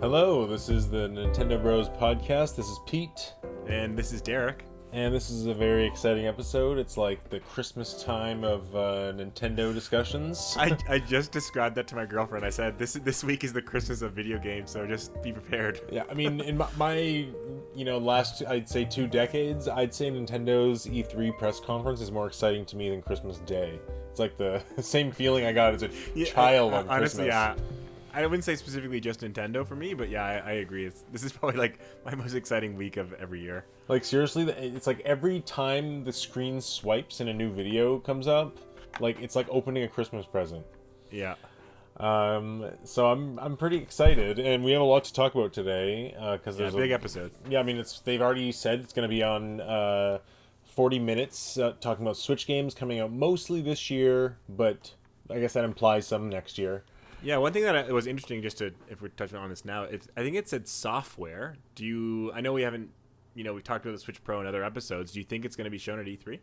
Hello, this is the Nintendo Bros podcast. This is Pete. And this is Derek. And this is a very exciting episode. It's like the Christmas time of Nintendo discussions. I just described that to my girlfriend. I said, this week is the Christmas of video games, so just be prepared. Yeah, I mean, in my last, I'd say 2 decades, I'd say Nintendo's E3 press conference is more exciting to me than Christmas Day. It's like the same feeling I got as a child on honestly, Christmas. I wouldn't say specifically just Nintendo for me, but yeah, I agree. This is probably like my most exciting week of every year. Like seriously, it's like every time the screen swipes and a new video comes up, like it's like opening a Christmas present. Yeah. So I'm pretty excited, and we have a lot to talk about today because there's a big episode. Yeah, I mean they've already said it's going to be on 40 minutes talking about Switch games coming out mostly this year, but I guess that implies some next year. Yeah, one thing that was interesting, if we're touching on this now, I think it said software. I know we haven't, we've talked about the Switch Pro in other episodes. Do you think it's going to be shown at E3?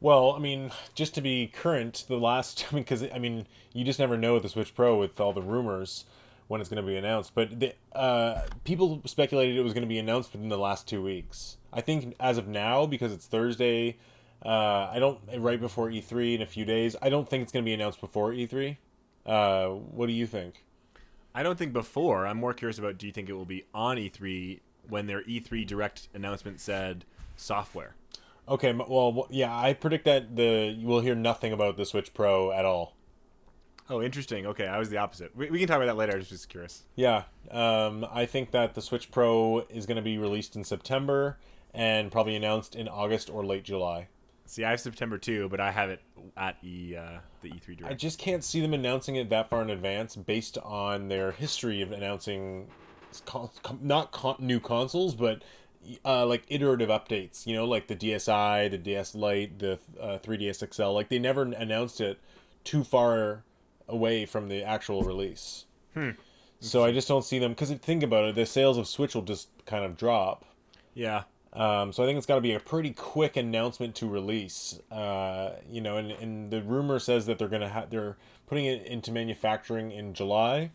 Well, I mean, just to be current, because you just never know with the Switch Pro with all the rumors when it's going to be announced. But people speculated it was going to be announced within the last 2 weeks. I think as of now, because it's Thursday, right before E3 in a few days, I don't think it's going to be announced before E3. What do you think? I don't think before. I'm more curious about, do you think it will be on E3 when their E3 direct announcement said software? Okay, well, yeah, I predict that we'll hear nothing about the Switch Pro at all. Oh, interesting. Okay, I was the opposite. We can talk about that later. I was just curious. Yeah, I think that the Switch Pro is going to be released in September and probably announced in August or late July. See, I have September too, but I have it at the E3 Direct. I just can't see them announcing it that far in advance based on their history of announcing not new consoles, but like iterative updates. Like the DSi, the DS Lite, the 3DS XL. Like they never announced it too far away from the actual release. So I just don't see them, because think about it, the sales of Switch will just kind of drop. Yeah. So I think it's got to be a pretty quick announcement to release, and the rumor says that they're putting it into manufacturing in July,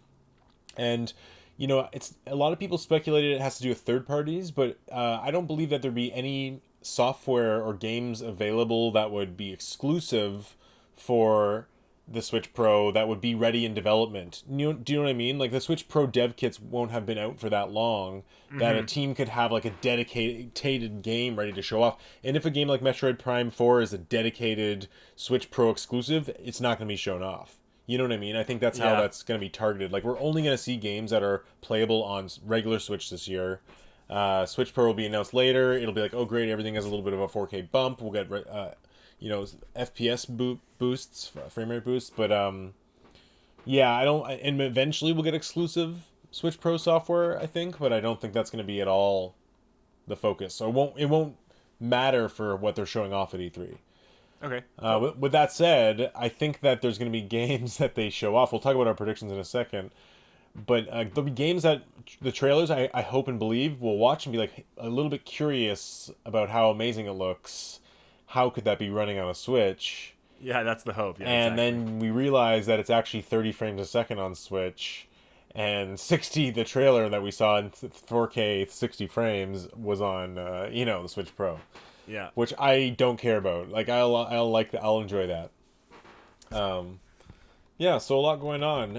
and it's a lot of people speculated it has to do with third parties, but I don't believe that there'd be any software or games available that would be exclusive for the Switch Pro that would be ready in development. Do you know what I mean? Like the Switch Pro dev kits won't have been out for that long that a team could have like a dedicated game ready to show off. And if a game like Metroid Prime 4 is a dedicated Switch Pro exclusive, it's not going to be shown off. You know what I mean? I think that's how that's going to be targeted. Like we're only going to see games that are playable on regular Switch this year. Switch Pro will be announced later. It'll be like, oh great, everything has a little bit of a 4K bump. We'll get FPS boosts, frame rate boosts, but and eventually we'll get exclusive Switch Pro software, I think, but I don't think that's going to be at all the focus. So it won't matter for what they're showing off at E3. Okay. With that said, I think that there's going to be games that they show off. We'll talk about our predictions in a second, but there'll be games that the trailers I hope and believe we'll watch and be like a little bit curious about how amazing it looks. How could that be running on a Switch? Yeah, that's the hope. Yeah, and exactly. Then we realize that it's actually 30 frames a second on Switch, and 60. The trailer that we saw in 4K 60 frames was on the Switch Pro. Yeah. Which I don't care about. Like I'll enjoy that. Yeah, so a lot going on.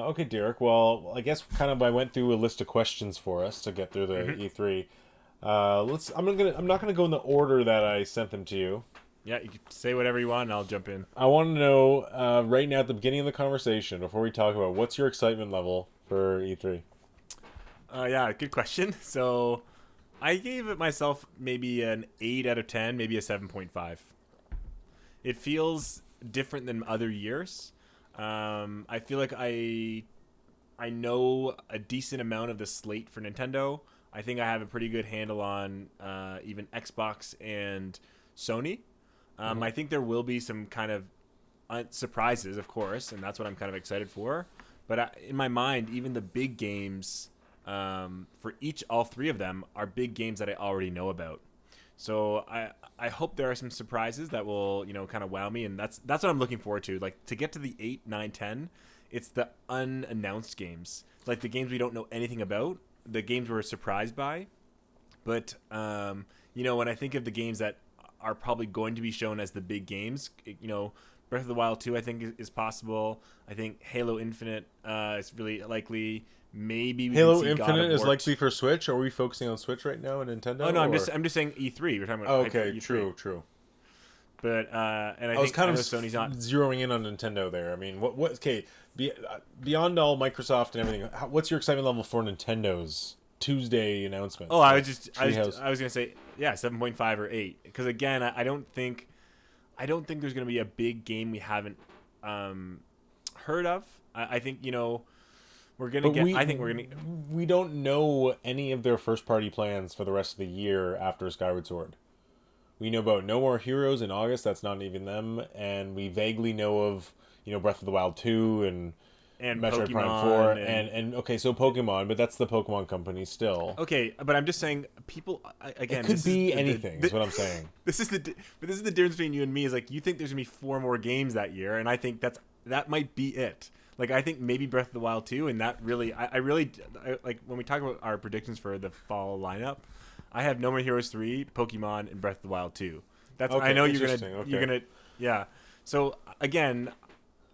Okay, Derek. Well, I guess I went through a list of questions for us to get through the E3. I'm not gonna go in the order that I sent them to you. Yeah, you can say whatever you want and I'll jump in. I want to know right now at the beginning of the conversation, before we talk about what's your excitement level for E3. Yeah, good question. So I gave it myself maybe an 8 out of 10, maybe a 7.5. It feels different than other years. I feel like I know a decent amount of the slate for Nintendo. I think I have a pretty good handle on even Xbox and Sony. I think there will be some kind of surprises, of course, and that's what I'm kind of excited for. But in my mind, even the big games, for all three of them, are big games that I already know about. So I hope there are some surprises that will kind of wow me, and that's what I'm looking forward to. Like to get to the 8, 9, 10 It's the unannounced games, like the games we don't know anything about, the games we're surprised by. But when I think of the games that are probably going to be shown as the big games, Breath of the Wild 2 I think is possible. I think Halo Infinite is really likely. Maybe we Halo can see Infinite is War likely for Switch. Are we focusing on Switch right now, and Nintendo? Oh no, I'm just saying E3. We're talking about okay, E3. true. But and I was kind of Sony's not zeroing in on Nintendo there. I mean, what? Okay, beyond all Microsoft and everything, what's your excitement level for Nintendo's Tuesday announcement? Oh, I was gonna say 7.5 or 8, because again, I don't think there's gonna be a big game we haven't heard of. I think we're gonna we don't know any of their first party plans for the rest of the year after Skyward Sword. We know about No More Heroes in August. That's not even them, and we vaguely know of Breath of the Wild 2 and Metroid Pokemon Prime 4 and okay, so Pokemon, but that's the Pokemon company still. Okay, but I'm just saying, people again. It could be anything. Is what I'm saying. This is the difference between you and me. Is like, you think there's gonna be 4 more games that year, and I think that might be it. Like, I think maybe Breath of the Wild 2, and that really, I really like when we talk about our predictions for the fall lineup. I have No More Heroes 3, Pokemon, and Breath of the Wild 2. That's okay, I know you're gonna yeah. So again,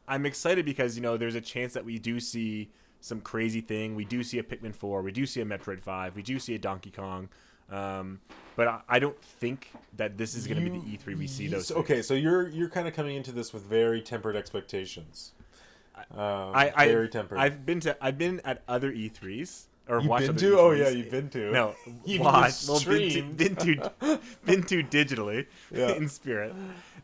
I'm excited because there's a chance that we do see some crazy thing. We do see a Pikmin 4. We do see a Metroid 5. We do see a Donkey Kong. But I don't think that this is going to be the E3 we see those. Okay, so you're kind of coming into this with very tempered expectations. Very tempered. I've been at other E3s. Or you've watched been other to? E3s. Oh yeah, you've been to. No, watched. Well, been to digitally in spirit,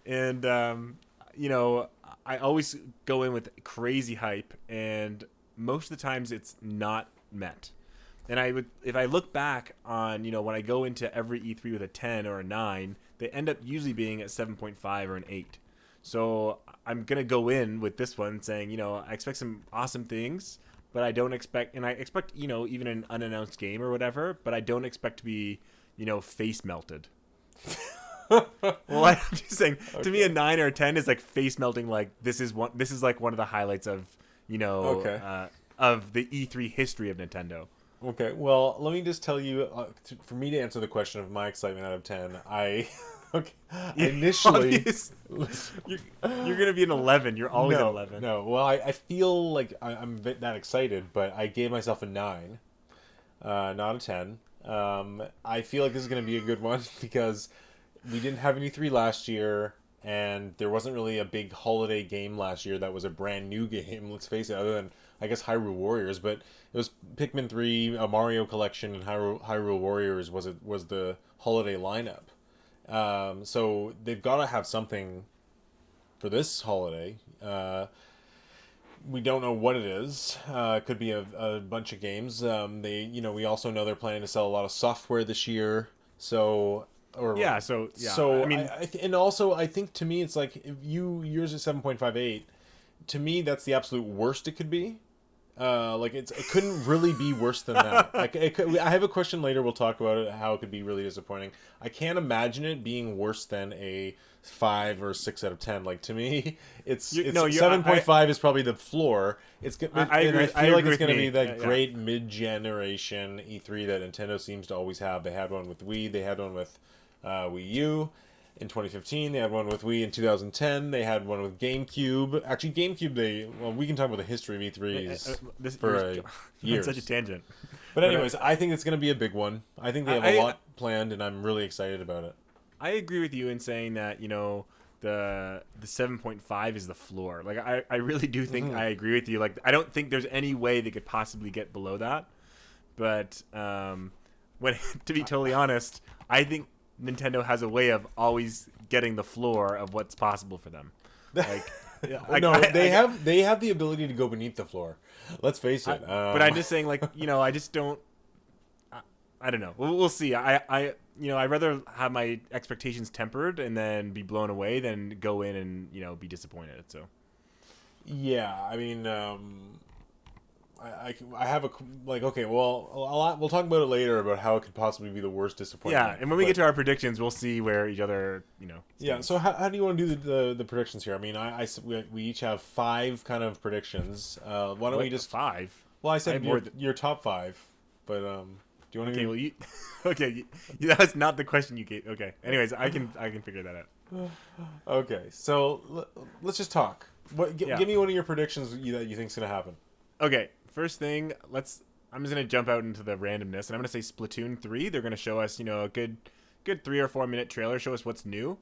and I always go in with crazy hype, and most of the times it's not met. And if I look back on when I go into every E3 with a 10 or a 9, they end up usually being at 7.5 or an 8. So I'm gonna go in with this one saying I expect some awesome things. But I don't expect, and I expect, even an unannounced game or whatever, but I don't expect to be, face melted. Well, I'm just saying, to me, a 9 or a 10 is like face melting. Like, this is like one of the highlights of, of the E3 history of Nintendo. Okay, well, let me just tell you, for me to answer the question of my excitement out of 10, initially you're gonna be an 11. You're always an 11. No, well, I feel like I'm that excited, but I gave myself a 9, not a 10. I feel like this is gonna be a good one because we didn't have any 3 last year, and there wasn't really a big holiday game last year that was a brand new game. Let's face it, other than I guess Hyrule Warriors, but it was Pikmin 3, a Mario Collection, and Hyrule Warriors was the holiday lineup. So they've got to have something for this holiday. We don't know what it is. It could be a bunch of games. We also know they're planning to sell a lot of software this year. So I mean, and also I think to me it's like if yours is 7.58. To me, that's the absolute worst it could be. It couldn't really be worse than that. I have a question later. We'll talk about it. How it could be really disappointing. I can't imagine it being worse than a 5 or 6 out of 10. Like, to me, it's 7.5 is probably the floor. I feel like it's going to be that great mid-generation E3 that Nintendo seems to always have. They had one with Wii. They had one with Wii U. In 2015, they had one with Wii. In 2010, they had one with GameCube. Actually, GameCube, we can talk about the history of E3s for years. Such a tangent. But anyways, I think it's going to be a big one. I think they have a lot planned, and I'm really excited about it. I agree with you in saying that, the 7.5 is the floor. Like, I really do think I agree with you. Like, I don't think there's any way they could possibly get below that. But to be totally honest, I think Nintendo has a way of always getting the floor of what's possible for them. Like, they have the ability to go beneath the floor. Let's face it. But I'm just saying, I just don't. I don't know. We'll see. I'd rather have my expectations tempered and then be blown away than go in and be disappointed. So. Yeah, I mean, I have a like okay well we'll talk about it later about how it could possibly be the worst disappointment. Yeah, and when we get to our predictions, we'll see where each other Yeah. So how do you want to do the predictions here? I mean, we each have 5 kind of predictions. Why don't we just 5? Well, I I said have your top 5, but do you want to? Okay, well you okay. That's not the question you gave. Okay. Anyways, I can figure that out. Okay, so let's just talk. Give me one of your predictions that you think's gonna happen. Okay, first thing, I'm just gonna jump out into the randomness, and I'm gonna say Splatoon 3. They're gonna show us, a good 3 or 4 minute trailer, show us what's new.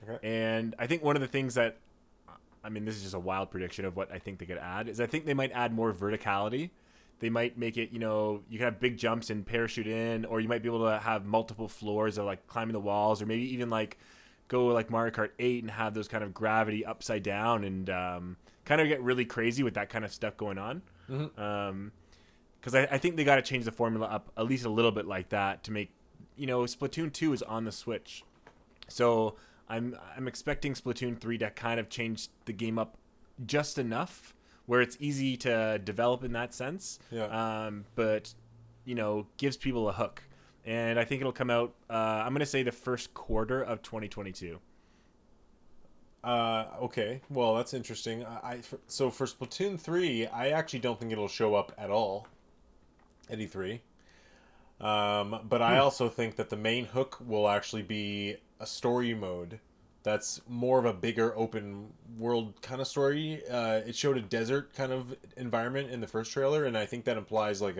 Okay. And I think one of the things that, I mean, this is just a wild prediction of what I think they could add, is I think they might add more verticality. They might make it, you can have big jumps and parachute in, or you might be able to have multiple floors of like climbing the walls, or maybe even like go like Mario Kart 8 and have those kind of gravity upside down and kind of get really crazy with that kind of stuff going on. Because I think they got to change the formula up at least a little bit like that to make, Splatoon 2 is on the Switch. So I'm expecting Splatoon 3 to kind of change the game up just enough where it's easy to develop in that sense. Yeah. But, gives people a hook. And I think it'll come out, I'm going to say the first quarter of 2022. Okay. Well, that's interesting. So for Splatoon 3, I actually don't think it'll show up at all at E3. But I also think that the main hook will actually be a story mode that's more of a bigger open world kind of story. It showed a desert kind of environment in the first trailer, and I think that implies like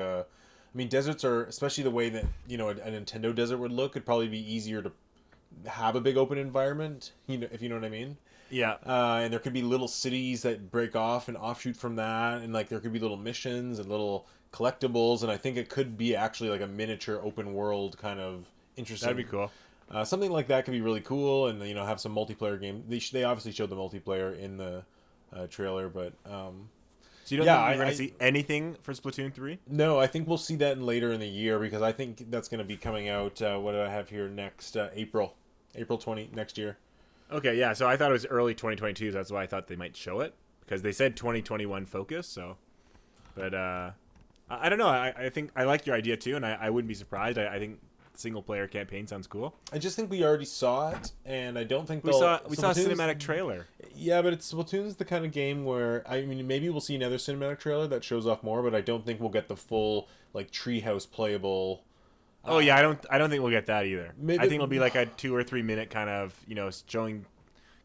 deserts are, especially the way that, a Nintendo desert would look, it'd probably be easier to have a big open environment, if you know what I mean. Yeah. And there could be little cities that break off and offshoot from that, and like there could be little missions and little collectibles, and I think it could be actually like a miniature open world kind of interesting. That'd be cool. Something like that could be really cool, and have some multiplayer game. They obviously showed the multiplayer in the trailer, but so you don't think we're going to see anything for Splatoon 3? No, I think we'll see that later in the year, because I think that's going to be coming out. What do I have here next? April 20 next year. Okay, yeah. So I thought it was early 2022. So that's why I thought they might show it, because they said 2021 focus. So, but I don't know. I think I like your idea too, and I wouldn't be surprised. I think single player campaign sounds cool. I just think we already saw it, and I don't think we saw a cinematic trailer. Yeah, but Splatoon's the kind of game where maybe we'll see another cinematic trailer that shows off more, but I don't think we'll get the full like treehouse playable. Oh yeah, I don't think we'll get that either. Maybe, I think it'll be like a 2 or 3 minute kind of showing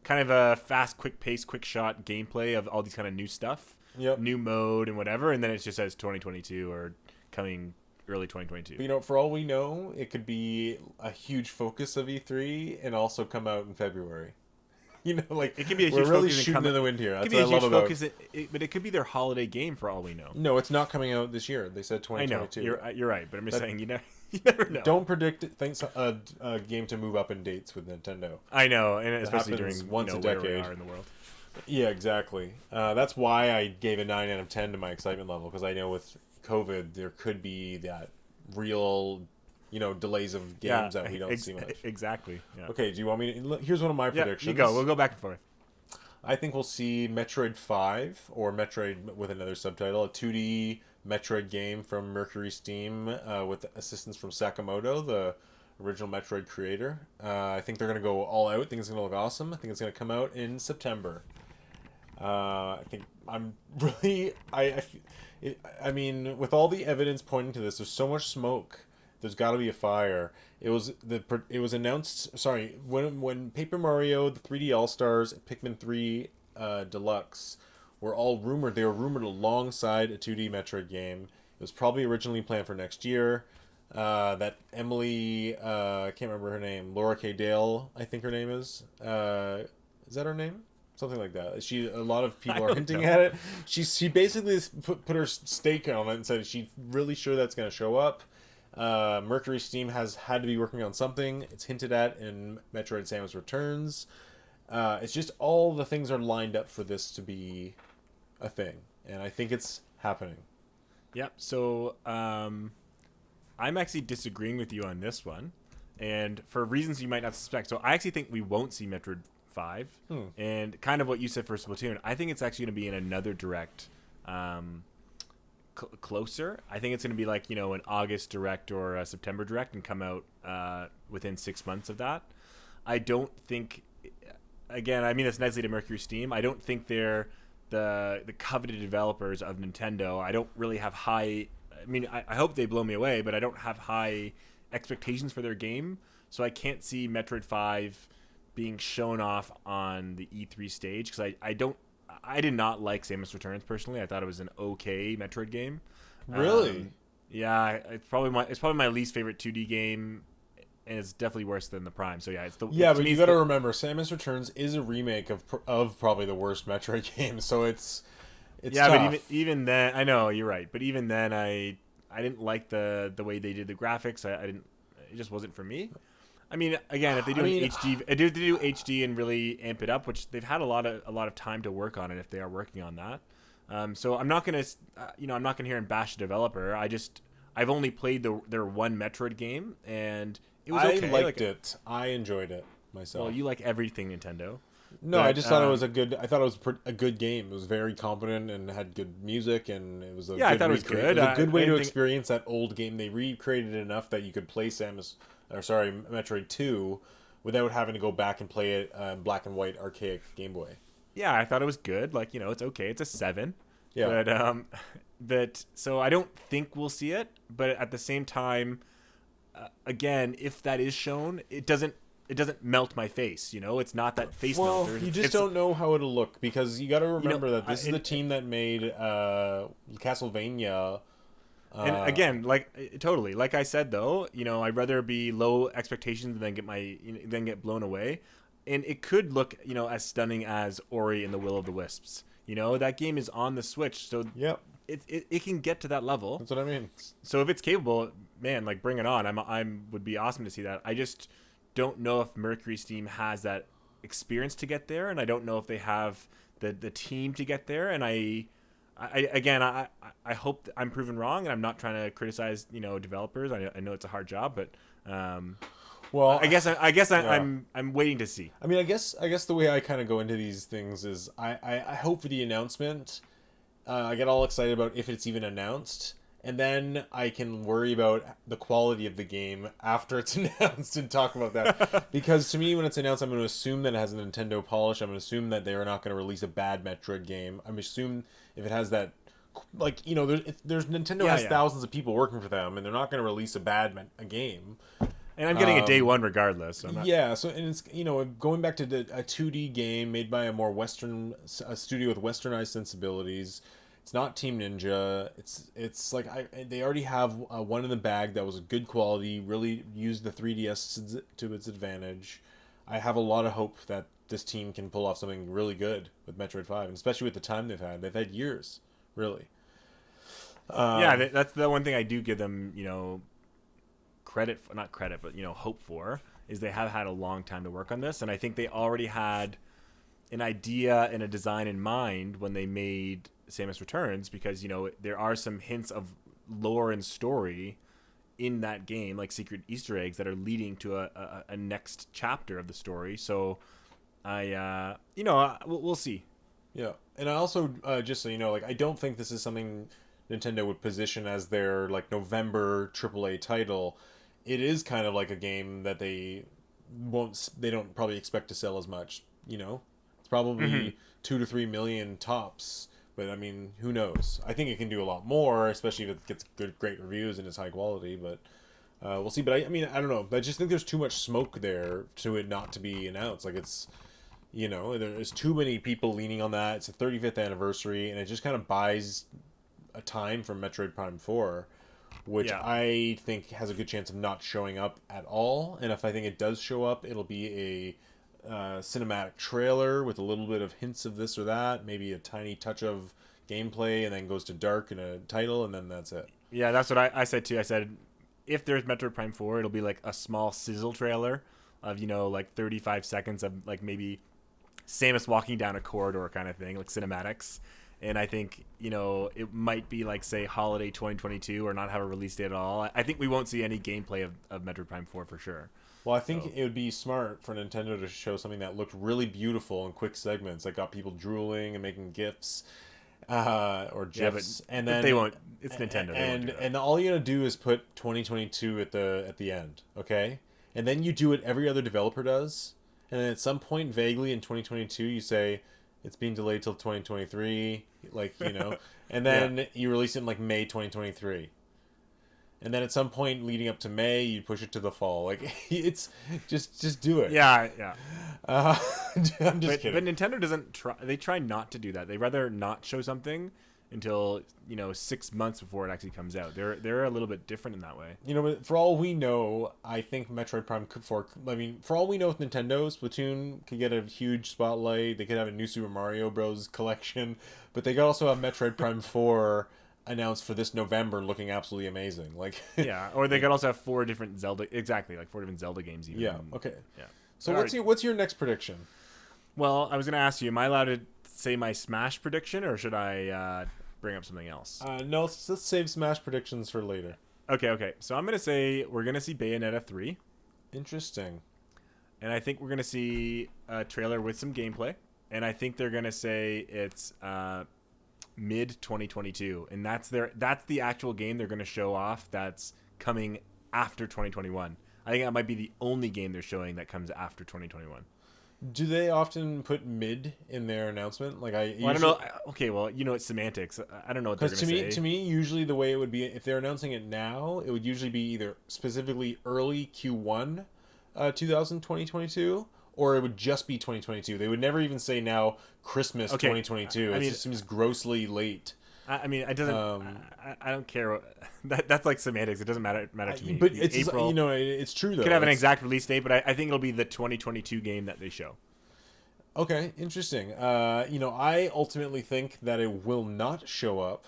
kind of a fast, quick pace, quick shot gameplay of all these kind of new stuff, new mode and whatever, and then it just says 2022 or coming early 2022. But, for all we know, it could be a huge focus of E3 and also come out in February. Like it could be a huge we're really focus shooting in the wind here. That's it could be what I love about it. But it could be their holiday game for all we know. No, it's not coming out this year. They said 2022. I know you're right, but I'm just saying you never know. Don't predict a game to move up in dates with Nintendo. I know, and especially during once a decade where we are in the world. Yeah, exactly. That's why I gave a 9 out of 10 to my excitement level, because I know with COVID there could be that real, delays of games that we don't see much. Exactly. Yeah. Okay, do you want me to? Here's one of my predictions. You go. We'll go back and forth. I think we'll see Metroid 5, or Metroid with another subtitle, a 2D Metroid game from Mercury Steam with assistance from Sakamoto, the original Metroid creator. I think they're going to go all out. I think it's going to look awesome. I think it's going to come out in September. I think I'm really... I mean, with all the evidence pointing to this, there's so much smoke. There's got to be a fire. It was announced. Sorry, when Paper Mario, the 3D All Stars, Pikmin 3 Deluxe were all rumored. They were rumored alongside a 2D Metroid game. It was probably originally planned for next year. That Emily, I can't remember her name. Laura K. Dale, I think her name is. Is that her name? Something like that. A lot of people are hinting at it. She basically put her stake on it and said she's really sure that's going to show up. Mercury Steam has had to be working on something. It's hinted at in Metroid: Samus Returns. It's just all the things are lined up for this to be a thing, and I think it's happening. Yep. So I'm actually disagreeing with you on this one, and for reasons you might not suspect. So I actually think we won't see Metroid 5, and kind of what you said for Splatoon. I think it's actually going to be in another direct closer. I think it's going to be like, an August direct or a September direct and come out within 6 months of that. I don't think, again, I mean, it's nicely to Mercury Steam. I don't think they're the coveted developers of Nintendo. I don't really have high, I mean, I hope they blow me away, but I don't have high expectations for their game. So I can't see Metroid 5 being shown off on the E3 stage because I did not like Samus Returns personally. I thought it was an okay Metroid game. Really? Yeah, it's probably my least favorite 2D game, and it's definitely worse than the Prime. So yeah, but you got to remember, Samus Returns is a remake of probably the worst Metroid game. So it's yeah, tough. but even then, I know you're right. But even then, I didn't like the way they did the graphics. I didn't. It just wasn't for me. I mean, again, if they do HD, if they do HD and really amp it up, which they've had a lot of time to work on it, if they are working on that. So I'm not gonna, I'm not gonna hear and bash the developer. I've only played their one Metroid game, and it was okay. I liked it. I enjoyed it myself. Well, you like everything Nintendo. No, I just thought it was a good. I thought it was a good game. It was very competent and had good music, and it was a I thought it was good. It was a good way to experience that old game. They recreated it enough that you could play Metroid 2 without having to go back and play it black and white archaic Game Boy. Yeah, I thought it was good. Like, it's okay. It's a 7. Yeah. But so I don't think we'll see it. But at the same time, again, if that is shown, it doesn't melt my face. It's not that face melter. Well, you just don't know how it'll look because you got to remember that this is the team that made Castlevania. And again, totally, like I said though, I'd rather be low expectations than get blown away, and it could look, as stunning as Ori and the Will of the Wisps. That game is on the Switch, so yep, it can get to that level. That's what I mean. So if it's capable, man, bring it on. Would be awesome to see that. I just don't know if Mercury Steam has that experience to get there, and I don't know if they have the team to get there, and I hope I'm proven wrong, and I'm not trying to criticize developers. I know it's a hard job, but well, I guess I'm waiting to see. I mean, I guess the way I kind of go into these things is I hope for the announcement. I get all excited about if it's even announced, and then I can worry about the quality of the game after it's announced and talk about that. Because to me, when it's announced, I'm going to assume that it has a Nintendo polish. I'm going to assume that they're not going to release a bad Metroid game. I'm assuming if it has that, there's Nintendo has thousands of people working for them, and they're not going to release a bad game. And I'm getting a day one regardless. So so and it's going back to a 2D game made by a studio with westernized sensibilities. It's not Team Ninja. It's like they already have one in the bag that was a good quality. Really used the 3DS to its advantage. I have a lot of hope that this team can pull off something really good with Metroid 5, and especially with the time they've had. They've had years, really. That's the one thing I do give them, hope for, is they have had a long time to work on this, and I think they already had an idea and a design in mind when they made Samus Returns, because there are some hints of lore and story in that game, like secret Easter eggs that are leading to a next chapter of the story. So we'll see. Yeah, and I also just so you know, I don't think this is something Nintendo would position as their November AAA title. It is kind of like a game that they don't probably expect to sell as much. It's probably 2 to 3 million tops. But I mean, who knows? I think it can do a lot more, especially if it gets great reviews and it's high quality. But we'll see. But I mean, I don't know. I just think there's too much smoke there to it not to be announced. It's, there's too many people leaning on that. It's the 35th anniversary, and it just kind of buys a time for Metroid Prime 4, which I think has a good chance of not showing up at all. And if I think it does show up, it'll be a cinematic trailer with a little bit of hints of this or that, maybe a tiny touch of gameplay, and then goes to dark in a title, and then that's it. Yeah, that's what I said too. I said if there's Metroid Prime 4, it'll be like a small sizzle trailer of 35 seconds of maybe Samus walking down a corridor kind of thing, like cinematics. And I think it might be say holiday 2022 or not have a release date at all. I think we won't see any gameplay of Metroid Prime 4 for sure. Well, I think it would be smart for Nintendo to show something that looked really beautiful in quick segments that got people drooling and making GIFs or GIFs. And then they won't. It's Nintendo. They won't and do that. and all you gotta do is put 2022 at the end, okay? And then you do what every other developer does, and then at some point vaguely in 2022 you say it's being delayed till 2023, like and Yeah. then you release it in like May 2023. And then at some point leading up to May, you push it to the fall. Like it's just do it. Yeah, yeah. Uh, I'm just But kidding. Nintendo doesn't try. They try not to do that. They rather not show something until 6 months before it actually comes out. They're a little bit different in that way. But for all we know, I think Metroid Prime could for all we know with Nintendo, Splatoon could get a huge spotlight. They could have a new Super Mario Bros. Collection, but they could also have Metroid Prime 4 announced for this November, looking absolutely amazing. Like, Yeah, or they could also have 4 different Zelda. Exactly, like 4 different Zelda games. Even. yeah, okay. Yeah. So Alright. what's your next prediction? Well, I was gonna ask you, am I allowed to say my Smash prediction, or should I bring up something else? No, let's save Smash predictions for later. Okay. So I'm gonna say we're gonna see Bayonetta 3, Interesting. and I think we're gonna see a trailer with some gameplay, and I think they're gonna say it's mid 2022, and that's the actual game they're gonna show off. That's coming after 2021. I think that might be the only game they're showing that comes after 2021. Do they often put mid in their announcement? Like I don't know. Okay, well, it's semantics. I don't know what they're because going to say. to me, usually the way it would be if they're announcing it now, it would usually be either specifically early Q1, 2022, or it would just be 2022. They would never even say now Christmas 2022. It just seems grossly late. I mean, it doesn't. I don't care. That's like semantics. It doesn't matter to me. But it's April. It's true though. Could have an exact release date, but I think it'll be the 2022 game that they show. Okay, interesting. I ultimately think that it will not show up,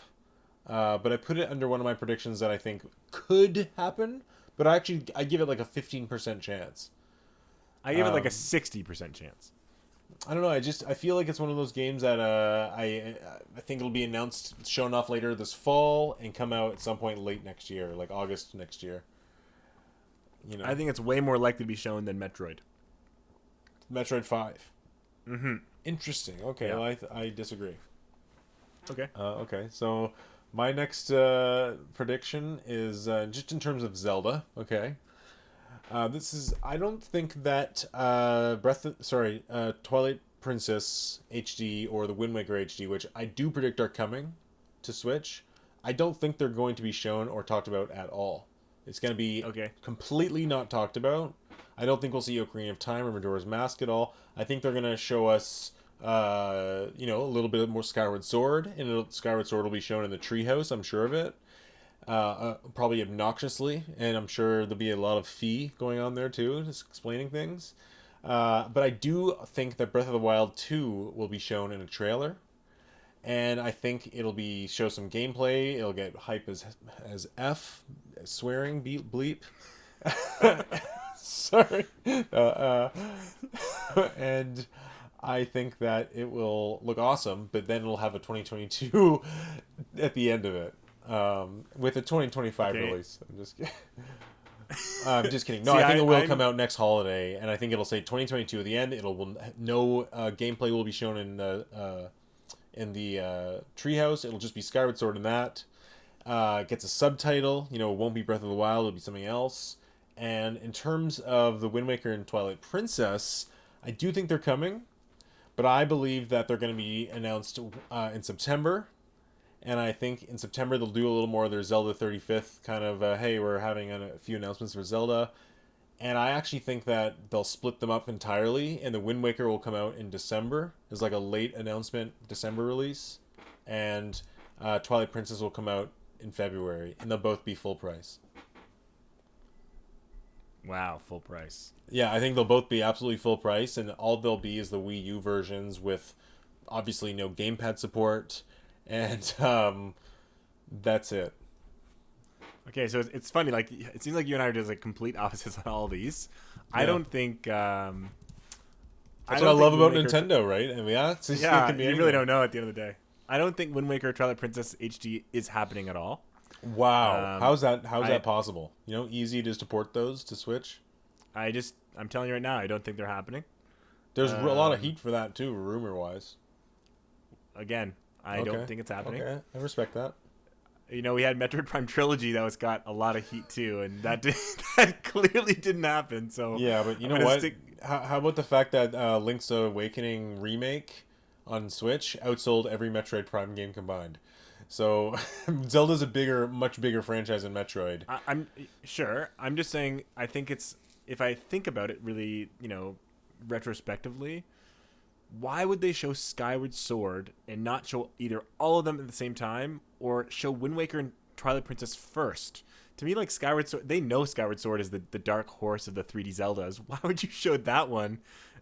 but I put it under one of my predictions that I think could happen. But I give it like a 15% chance. I give it like a 60% chance. I don't know. I feel like it's one of those games that I think it'll be announced, shown off later this fall, and come out at some point late next year, like August next year. I think it's way more likely to be shown than Metroid. Metroid 5. Mm-hmm. Interesting. Okay, Yeah. well, I disagree. Okay. Okay, so my next prediction is just in terms of Zelda. Okay. I don't think that Twilight Princess HD or the Wind Waker HD, which I do predict are coming to Switch, I don't think they're going to be shown or talked about at all. It's going to be completely not talked about. I don't think we'll see Ocarina of Time or Majora's Mask at all. I think they're going to show us, a little bit more Skyward Sword, and Skyward Sword will be shown in the treehouse. I'm sure of it. Probably obnoxiously, and I'm sure there'll be a lot of fee going on there too, just explaining things. But I do think that Breath of the Wild 2 will be shown in a trailer, and I think it'll show some gameplay. It'll get hype as F, swearing bleep. Sorry, and I think that it will look awesome, but then it'll have a 2022 at the end of it. With a 2025 release. I'm just kidding. No, See, I think it will come out next holiday, and I think it'll say 2022 at the end. No gameplay will be shown in the treehouse. It'll just be Skyward Sword in that. Gets a subtitle. It won't be Breath of the Wild. It'll be something else. And in terms of the Wind Waker and Twilight Princess, I do think they're coming, but I believe that they're going to be announced in September. And I think in September they'll do a little more of their Zelda 35th kind of, hey, we're having a few announcements for Zelda. And I actually think that they'll split them up entirely, and the Wind Waker will come out in December. There's like a late announcement December release. And Twilight Princess will come out in February, and they'll both be full price. Wow, full price. Yeah, I think they'll both be absolutely full price, and all they'll be is the Wii U versions with obviously no gamepad support. And that's it. Okay, so it's funny. Like, it seems like you and I are just like complete opposites on all these. Yeah. I don't think. That's what I love about Nintendo, right? I mean, you really don't know at the end of the day. I don't think Wind Waker Twilight Princess HD is happening at all. Wow, how's that possible? Easy to port those to Switch. I'm telling you right now, I don't think they're happening. There's a lot of heat for that too, rumor wise. Again, I don't think it's happening. Okay, I respect that. We had Metroid Prime Trilogy that was got a lot of heat too, and that clearly didn't happen. So Yeah, but you know what? How about the fact that Link's Awakening remake on Switch outsold every Metroid Prime game combined? So Zelda's a much bigger franchise than Metroid. I'm sure. I'm just saying. I think if I think about it really, retrospectively, why would they show Skyward Sword and not show either all of them at the same time, or show Wind Waker and Twilight Princess first? To me, like Skyward Sword, they know Skyward Sword is the dark horse of the 3D Zeldas. Why would you show that one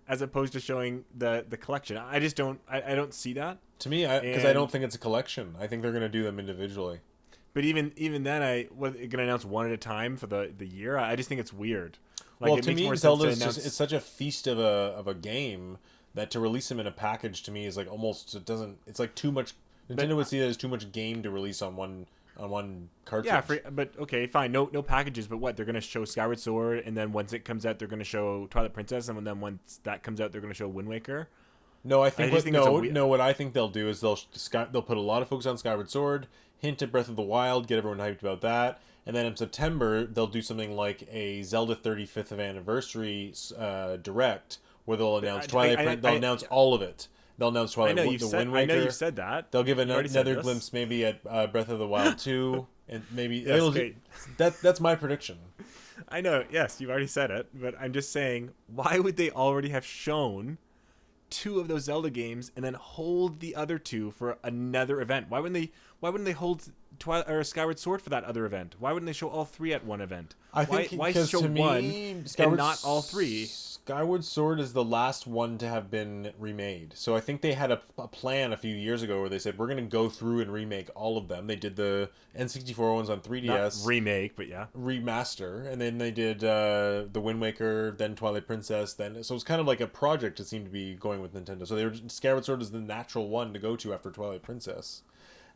as opposed to showing the collection? I just don't. I don't see that. To me, because I don't think it's a collection. I think they're going to do them individually. But even then, going to announce one at a time for the year. I just think it's weird. Like, well, to me, Zelda's it's such a feast of a game that to release them in a package to me is like almost it's like too much. Nintendo would see that as too much game to release on one cartridge. Yeah, but okay, fine, no packages. But what, they're going to show Skyward Sword, and then once it comes out, they're going to show Twilight Princess, and then once that comes out, they're going to show Wind Waker. No, what I think they'll do is they'll put a lot of focus on Skyward Sword, hint at Breath of the Wild, get everyone hyped about that, and then in September they'll do something like a Zelda 35th anniversary direct where they'll announce Twilight. They'll announce all of it. They'll announce Twilight. Wind Waker. I know you said that. They'll give another glimpse maybe at Breath of the Wild 2, and maybe that's my prediction. I know. Yes, you've already said it, but I'm just saying, why would they already have shown 2 of those Zelda games and then hold the other 2 for another event? Why wouldn't they hold Twilight or Skyward Sword for that other event? Why wouldn't they show all 3 at one event? Why show one and not all 3? Skyward Sword is the last one to have been remade. So I think they had a plan a few years ago where they said, we're going to go through and remake all of them. They did the N64 ones on 3DS. Not remake, but yeah. Remaster. And then they did the Wind Waker, then Twilight Princess. So it was kind of like a project it seemed to be going with Nintendo. So Skyward Sword is the natural one to go to after Twilight Princess.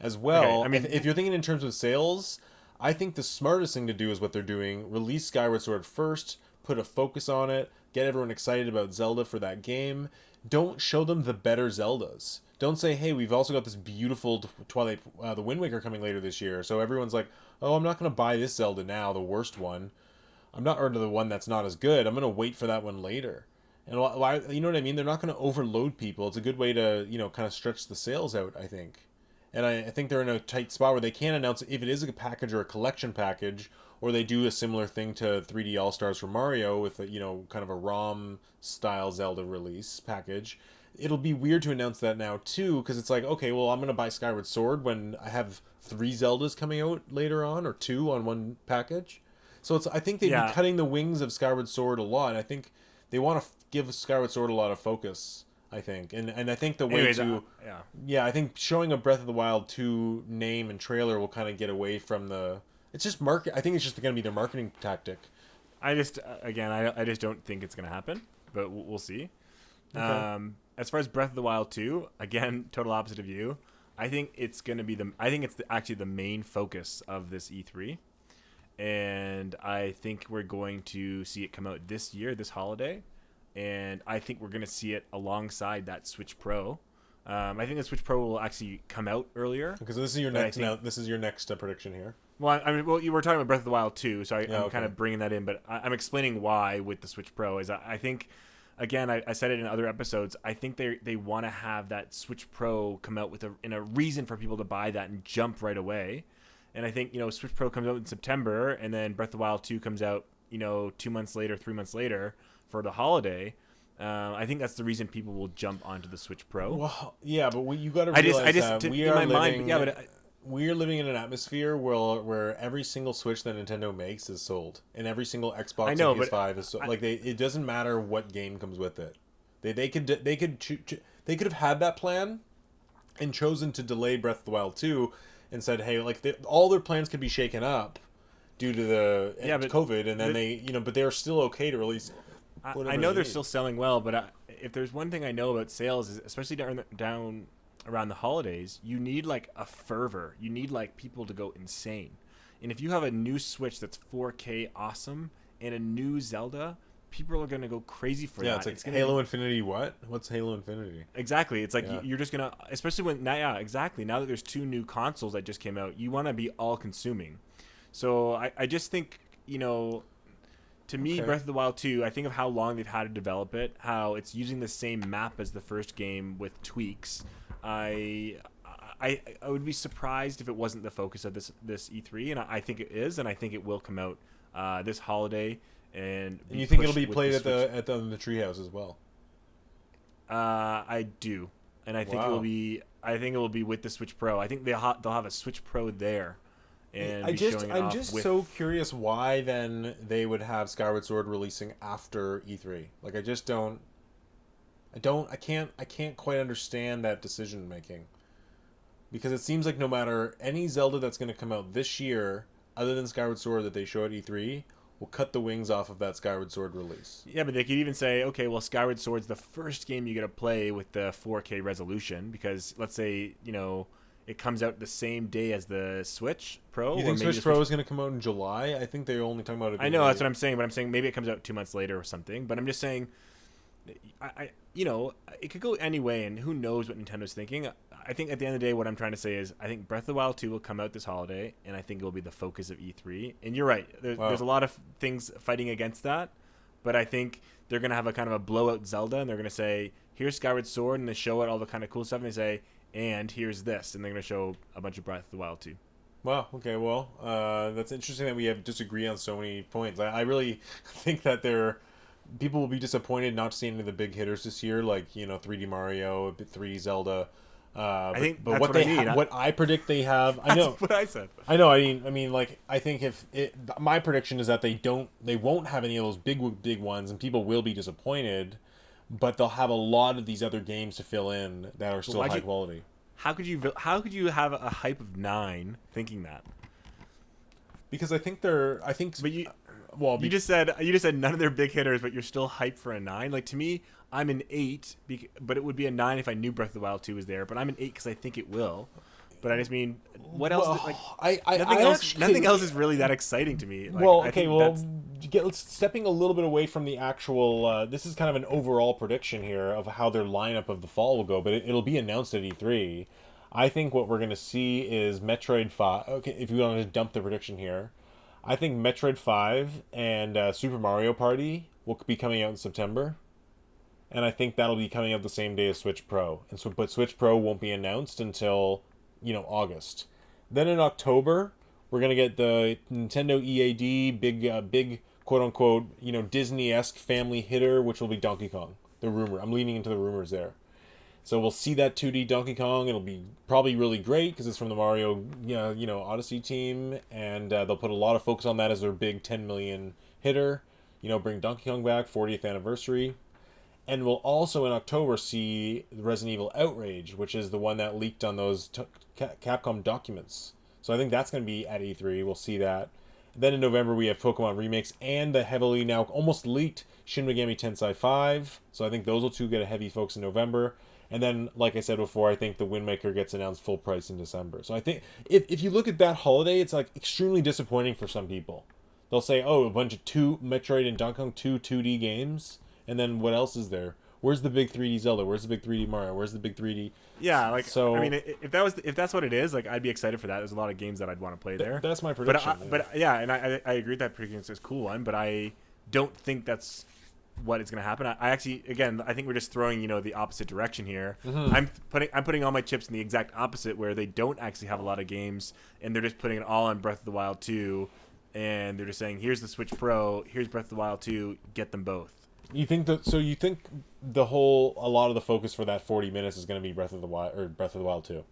As well, okay, I mean, if you're thinking in terms of sales, I think the smartest thing to do is what they're doing. Release Skyward Sword first, put a focus on it, get everyone excited about Zelda for that game. Don't show them the better Zeldas. Don't say, hey, we've also got this beautiful Twilight, the Wind Waker coming later this year. So everyone's like, oh, I'm not going to buy this Zelda now, the worst one. Or the one that's not as good. I'm going to wait for that one later. And you know what I mean? They're not going to overload people. It's a good way to, kind of stretch the sales out, I think. And I think they're in a tight spot where they can't announce if it is a package or a collection package, or they do a similar thing to 3D All-Stars for Mario with a, kind of a ROM-style Zelda release package. It'll be weird to announce that now, too, because it's like, okay, well, I'm going to buy Skyward Sword when I have 3 Zeldas coming out later on, or 2 on one package. So I think they'd be cutting the wings of Skyward Sword a lot. I think they want to give Skyward Sword a lot of focus. I think, and I think the way I think showing a Breath of the Wild 2 name and trailer will kind of get away from it's just market. I think it's just going to be their marketing tactic. I just don't think it's going to happen, but we'll see. Okay. As far as Breath of the Wild 2, again, total opposite of you. I think it's going to be actually the main focus of this E3, and I think we're going to see it come out this year, this holiday. And I think we're going to see it alongside that Switch Pro. I think the Switch Pro will actually come out earlier. Okay, so this is your next. This is your next prediction here. Well, you were talking about Breath of the Wild 2, so I'm kind of bringing that in, but I'm explaining why with the Switch Pro. Is I think, again, I said it in other episodes. I think they want to have that Switch Pro come out with a reason for people to buy that and jump right away. And I think Switch Pro comes out in September, and then Breath of the Wild 2 comes out 2 months later, 3 months later. For the holiday, I think that's the reason people will jump onto the Switch Pro. Well, yeah, but you got to realize we are living in an atmosphere where every single Switch that Nintendo makes is sold, and every single Xbox and PS5 is sold. It doesn't matter what game comes with it. They could have had that plan and chosen to delay Breath of the Wild 2 and said, hey, all their plans could be shaken up due to the COVID, and then but they're still okay to release. I know they're still selling well, but if there's one thing I know about sales, is especially down around the holidays, you need a fervor. You need people to go insane. And if you have a new Switch that's 4K awesome and a new Zelda, people are going to go crazy for Yeah, that. it's like Halo Infinity. What's Halo Infinity? Exactly. It's like you're just going to, especially when now, exactly. Now that there's 2 new consoles that just came out, you want to be all consuming. So I just think, to me, Breath of the Wild 2, I think of how long they've had to develop it, how it's using the same map as the first game with tweaks. I would be surprised if it wasn't the focus of this E3, and I think it is, and I think it will come out this holiday. And you think it'll be played at the Treehouse as well? I do, and I think it will be. I think it will be with the Switch Pro. I think they'll have a Switch Pro there. And I'm just so curious why then they would have Skyward Sword releasing after E3. Like I can't quite understand that decision making. Because it seems like no matter any Zelda that's going to come out this year, other than Skyward Sword that they show at E3, will cut the wings off of that Skyward Sword release. Yeah, but they could even say, okay, well, Skyward Sword's the first game you get to play with the 4K resolution, because let's say, it comes out the same day as the Switch Pro. You think Switch Pro is going to come out in July? I think they're only talking about it. I know, that's what I'm saying, but I'm saying maybe it comes out 2 months later or something. But I'm just saying, it could go any way, and who knows what Nintendo's thinking. I think at the end of the day, what I'm trying to say is I think Breath of the Wild 2 will come out this holiday, and I think it will be the focus of E3. And you're right. There's a lot of things fighting against that, but I think they're going to have a kind of a blowout Zelda, and they're going to say, here's Skyward Sword, and they show it all the kind of cool stuff, and they say, and here's this, and they're going to show a bunch of Breath of the Wild 2. Wow. Okay. Well, that's interesting that we have disagree on so many points. I really think that people will be disappointed not to see any of the big hitters this year, like 3D Mario, 3D Zelda. I think, but what I predict they have, I know what I said. I know. I mean, like I think my prediction is that they won't have any of those big ones, and people will be disappointed. But they'll have a lot of these other games to fill in that are still high quality. How could you have a hype of 9 thinking that? Because But you just said none of their big hitters, but you're still hyped for a 9. Like, to me, I'm an 8, but it would be a 9 if I knew Breath of the Wild 2 was there. But I'm an 8 because I think it will. But I just mean, what else? Nothing else is really that exciting to me. Stepping a little bit away from the actual. This is kind of an overall prediction here of how their lineup of the fall will go, but it'll be announced at E3. I think what we're going to see is Metroid 5. Okay, if you want to dump the prediction here, I think Metroid 5 and Super Mario Party will be coming out in September. And I think that'll be coming out the same day as Switch Pro. But Switch Pro won't be announced until August. Then in October, we're gonna get the Nintendo EAD big quote unquote Disney-esque family hitter, which will be Donkey Kong. The rumor. I'm leaning into the rumors there. So we'll see that 2D Donkey Kong. It'll be probably really great because it's from the Mario Odyssey team, and they'll put a lot of focus on that as their big 10 million hitter. Bring Donkey Kong back, 40th anniversary. And we'll also in October see Resident Evil Outrage, which is the one that leaked on those Capcom documents. So I think that's going to be at E3. We'll see that. Then in November we have Pokemon remakes and the heavily now almost leaked Shin Megami Tensei 5. So I think those will two get a heavy focus in November. And then, like I said before, I think the Wind Waker gets announced full price in December. So I think if you look at that holiday, it's like extremely disappointing for some people. They'll say, oh, a bunch of Metroid and Donkey Kong 2D games. And then what else is there? Where's the big 3D Zelda? Where's the big 3D Mario? Where's the big 3D? Yeah, if that's what it is, like I'd be excited for that. There's a lot of games that I'd want to play there. That's my prediction. But I agree with that prediction. It's a cool one, but I don't think that's what is going to happen. I think we're just throwing the opposite direction here. Mm-hmm. I'm putting all my chips in the exact opposite, where they don't actually have a lot of games, and they're just putting it all on Breath of the Wild 2, and they're just saying, here's the Switch Pro, here's Breath of the Wild 2, get them both. You think a lot of the focus for that 40 minutes is going to be Breath of the Wild 2?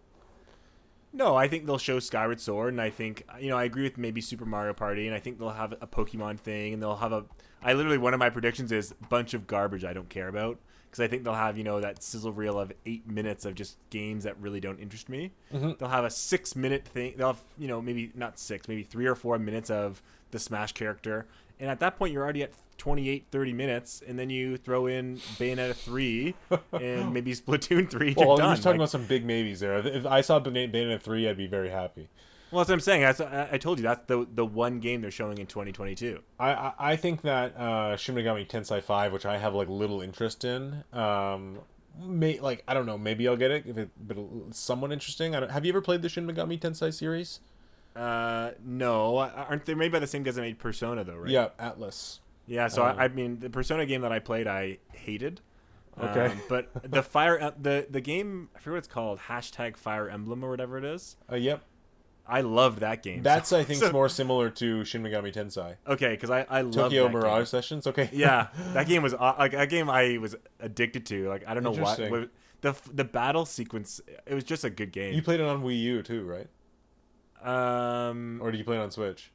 No, I think they'll show Skyward Sword, and I think I agree with maybe Super Mario Party, and I think they'll have a Pokemon thing, and they'll have one of my predictions is a bunch of garbage I don't care about, because I think they'll have that sizzle reel of 8 minutes of just games that really don't interest me. Mm-hmm. They'll have a 6-minute thing. They'll have maybe not 6, maybe 3 or 4 minutes of the Smash character, and at that point you're already at 28-30 minutes, and then you throw in Bayonetta 3 and maybe Splatoon 3. Well, you're just talking about some big maybes there. If I saw Bayonetta 3, I'd be very happy. Well, that's what I'm saying. I told you that's the one game they're showing in 2022. I think that Shin Megami Tensei 5, which I have like little interest in, like I don't know, maybe I'll get it if but it's somewhat interesting. Have you ever played the Shin Megami Tensei series? No, aren't they made by the same guys that made Persona though, right? Yeah, Atlas. Yeah. So I mean, the Persona game that I played, I hated. Okay. But the game, I forget what it's called, hashtag Fire Emblem or whatever it is. Yep. I loved that game. That's I think more similar to Shin Megami Tensei. Okay, because I love Tokyo that Mirage game. Sessions. Okay. Yeah, that game was like that game I was addicted to. Like I don't know why the battle sequence. It was just a good game. You played it on Wii U too, right? Or did you play it on Switch?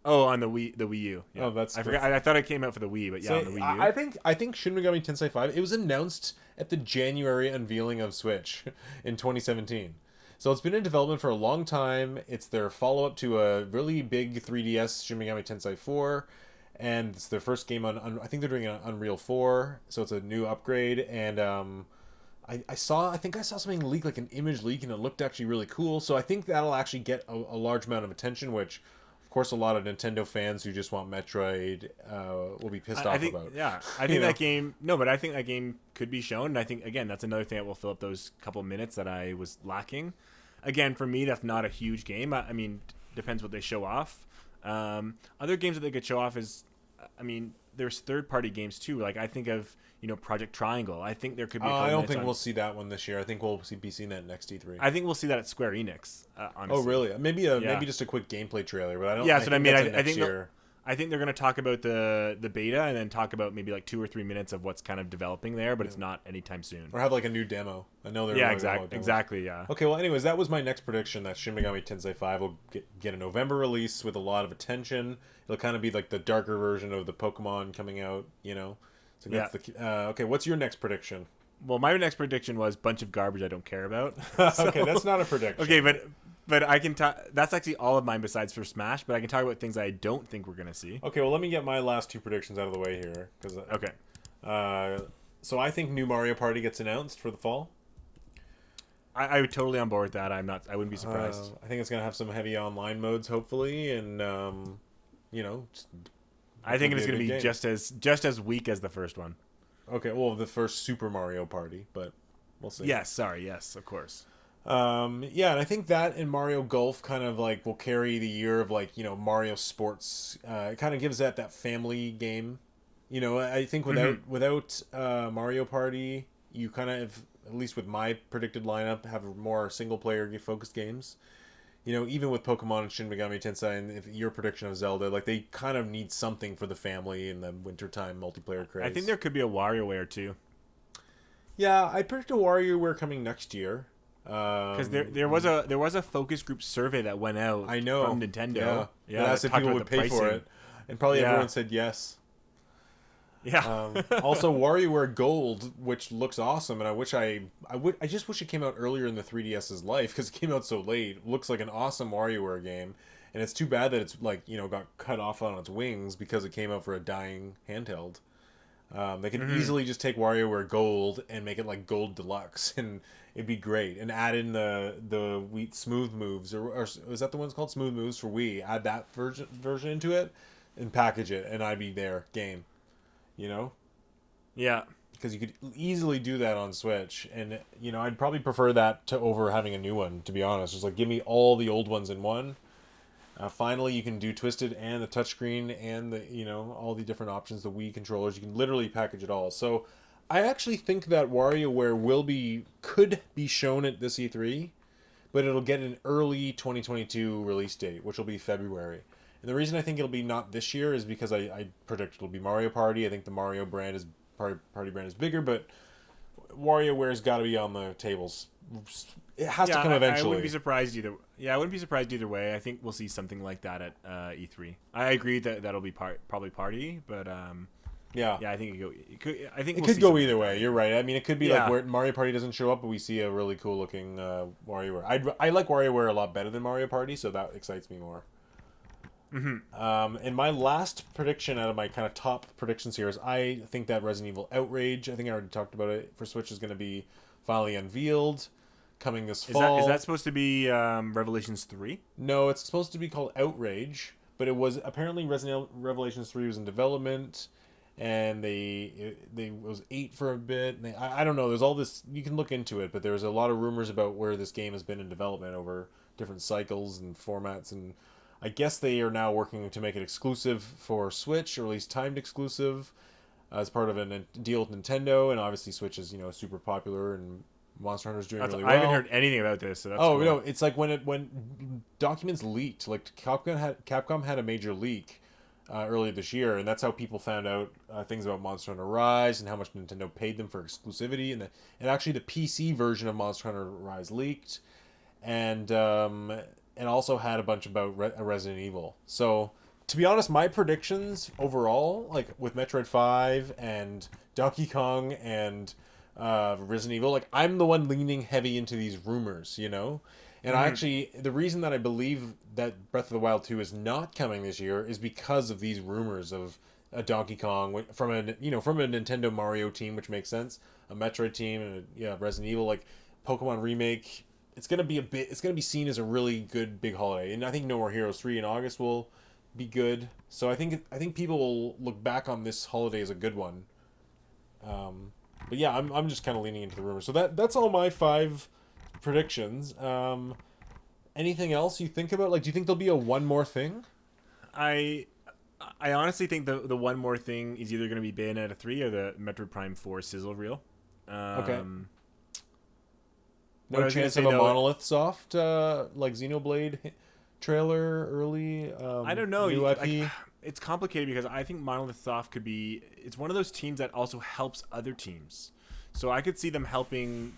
Oh, on the Wii U. Yeah. Oh, that's I forgot. I thought it came out for the Wii, but yeah, on the Wii U. I think Shin Megami Tensei 5. It was announced at the January unveiling of Switch in 2017. So it's been in development for a long time. It's their follow-up to a really big 3DS Shin Megami Tensei 4, and it's their first game on I think they're doing it on Unreal 4, so it's a new upgrade. And I think I saw something leak, like an image leak, and it looked actually really cool. So I think that'll actually get a large amount of attention, which of course a lot of Nintendo fans who just want Metroid will be pissed off about. Yeah, I think that game. No, but I think that game could be shown. And I think again that's another thing that will fill up those couple minutes that I was lacking. Again, for me, that's not a huge game. I mean, depends what they show off. Other games that they could show off is, I mean, there's third-party games too. Like I think of Project Triangle. I think there could be. I don't think we'll see that one this year. I think we'll be seeing that next E3. I think we'll see that at Square Enix. Honestly. Oh really? Maybe just a quick gameplay trailer, but I don't. Yeah, so I mean, I think they're going to talk about the beta and then talk about maybe like 2 or 3 minutes of what's kind of developing there, but it's not anytime soon. Or have like a new demo. I know they're exactly. Yeah. Okay, well, anyways, that was my next prediction that Shin Megami Tensei 5 will get a November release with a lot of attention. It'll kind of be like the darker version of the Pokemon coming out, So that's okay, what's your next prediction? Well, my next prediction was bunch of garbage I don't care about. Okay, that's not a prediction. Okay, but I can talk. That's actually all of mine besides for Smash. But I can talk about things I don't think we're gonna see. Okay, well, let me get my last 2 predictions out of the way here. Okay. So I think new Mario Party gets announced for the fall. I would totally on board with that. I wouldn't be surprised. I think it's gonna have some heavy online modes, hopefully, and I think it's gonna be just as weak as the first one. Okay, well, the first Super Mario Party, but we'll see. Yes, of course. And I think that and Mario Golf kind of like will carry the year of like Mario Sports. It kind of gives that family game. I think without Mario Party, you kind of, at least with my predicted lineup, have more single player focused games. Even with Pokemon and Shin Megami Tensei, and if your prediction of Zelda, like they kind of need something for the family in the wintertime multiplayer craze. I think there could be a WarioWare too. Yeah, I predict a WarioWare coming next year. Because there was a focus group survey that went out. I know from Nintendo. Yeah, asked if people would pay for it, and probably everyone said yes. Yeah. Also, WarioWare Gold, which looks awesome, and I just wish it came out earlier in the 3DS's life because it came out so late. It looks like an awesome WarioWare game, and it's too bad that it's like got cut off on its wings because it came out for a dying handheld. They could easily just take WarioWare Gold and make it like Gold Deluxe, and it'd be great. And add in the Wii Smooth Moves, or is that the one's called Smooth Moves for Wii? Add that version into it, and package it, and I'd be there, game. Yeah. Because you could easily do that on Switch, and I'd probably prefer that to over having a new one. To be honest, just like give me all the old ones in one. Finally, you can do Twisted and the touchscreen and the all the different options, the Wii controllers. You can literally package it all. So, I actually think that WarioWare could be shown at this E3, but it'll get an early 2022 release date, which will be February. And the reason I think it'll be not this year is because I predict it'll be Mario Party. I think the Mario Party brand is bigger, but WarioWare's got to be on the tables. It has to come eventually. I wouldn't be surprised either. Yeah, I wouldn't be surprised either way. I think we'll see something like that at E3. I agree that that'll be probably Party, but yeah, I think it could go either way. You're right. I mean, it could be like where Mario Party doesn't show up, but we see a really cool looking WarioWare. I like WarioWare a lot better than Mario Party, so that excites me more. Mm-hmm. And my last prediction out of my kind of top predictions here is I think that Resident Evil Outrage, I think I already talked about it, for Switch is going to be finally unveiled. coming this Is fall. that supposed to be Revelations 3? No, it's supposed to be called Outrage, but it was apparently Revelations 3 was in development, and they it was 8 for a bit. And I don't know. There's all this, you can look into it, but there's a lot of rumors about where this game has been in development over different cycles and formats, and I guess they are now working to make it exclusive for Switch, or at least timed exclusive, as part of a deal with Nintendo. And obviously Switch is super popular, and Monster Hunter's doing really well. I haven't heard anything about this. So that's oh cool. no, it's like when documents leaked, like Capcom had a major leak earlier this year, and that's how people found out things about Monster Hunter Rise and how much Nintendo paid them for exclusivity. And actually the PC version of Monster Hunter Rise leaked, and also had a bunch about Resident Evil. So to be honest, my predictions overall, like with Metroid 5 and Donkey Kong and Resident Evil, like I'm the one leaning heavy into these rumors, and I actually, the reason that I believe that Breath of the Wild 2 is not coming this year is because of these rumors of a Donkey Kong from a Nintendo Mario team, which makes sense, a Metroid team, and Resident Evil, like Pokemon remake. It's gonna be seen as a really good big holiday, and I think No More Heroes 3 in August will be good. So I think people will look back on this holiday as a good one. But yeah, I'm just kind of leaning into the rumors. So that's all my 5 predictions. Anything else you think about? Like, do you think there'll be a one more thing? I honestly think the one more thing is either going to be Bayonetta 3 or the Metroid Prime 4 sizzle reel. Okay. No chance of a Monolith Soft like Xenoblade trailer early. I don't know. New IP. It's complicated because I think Monolith Soft could be. It's one of those teams that also helps other teams. So I could see them helping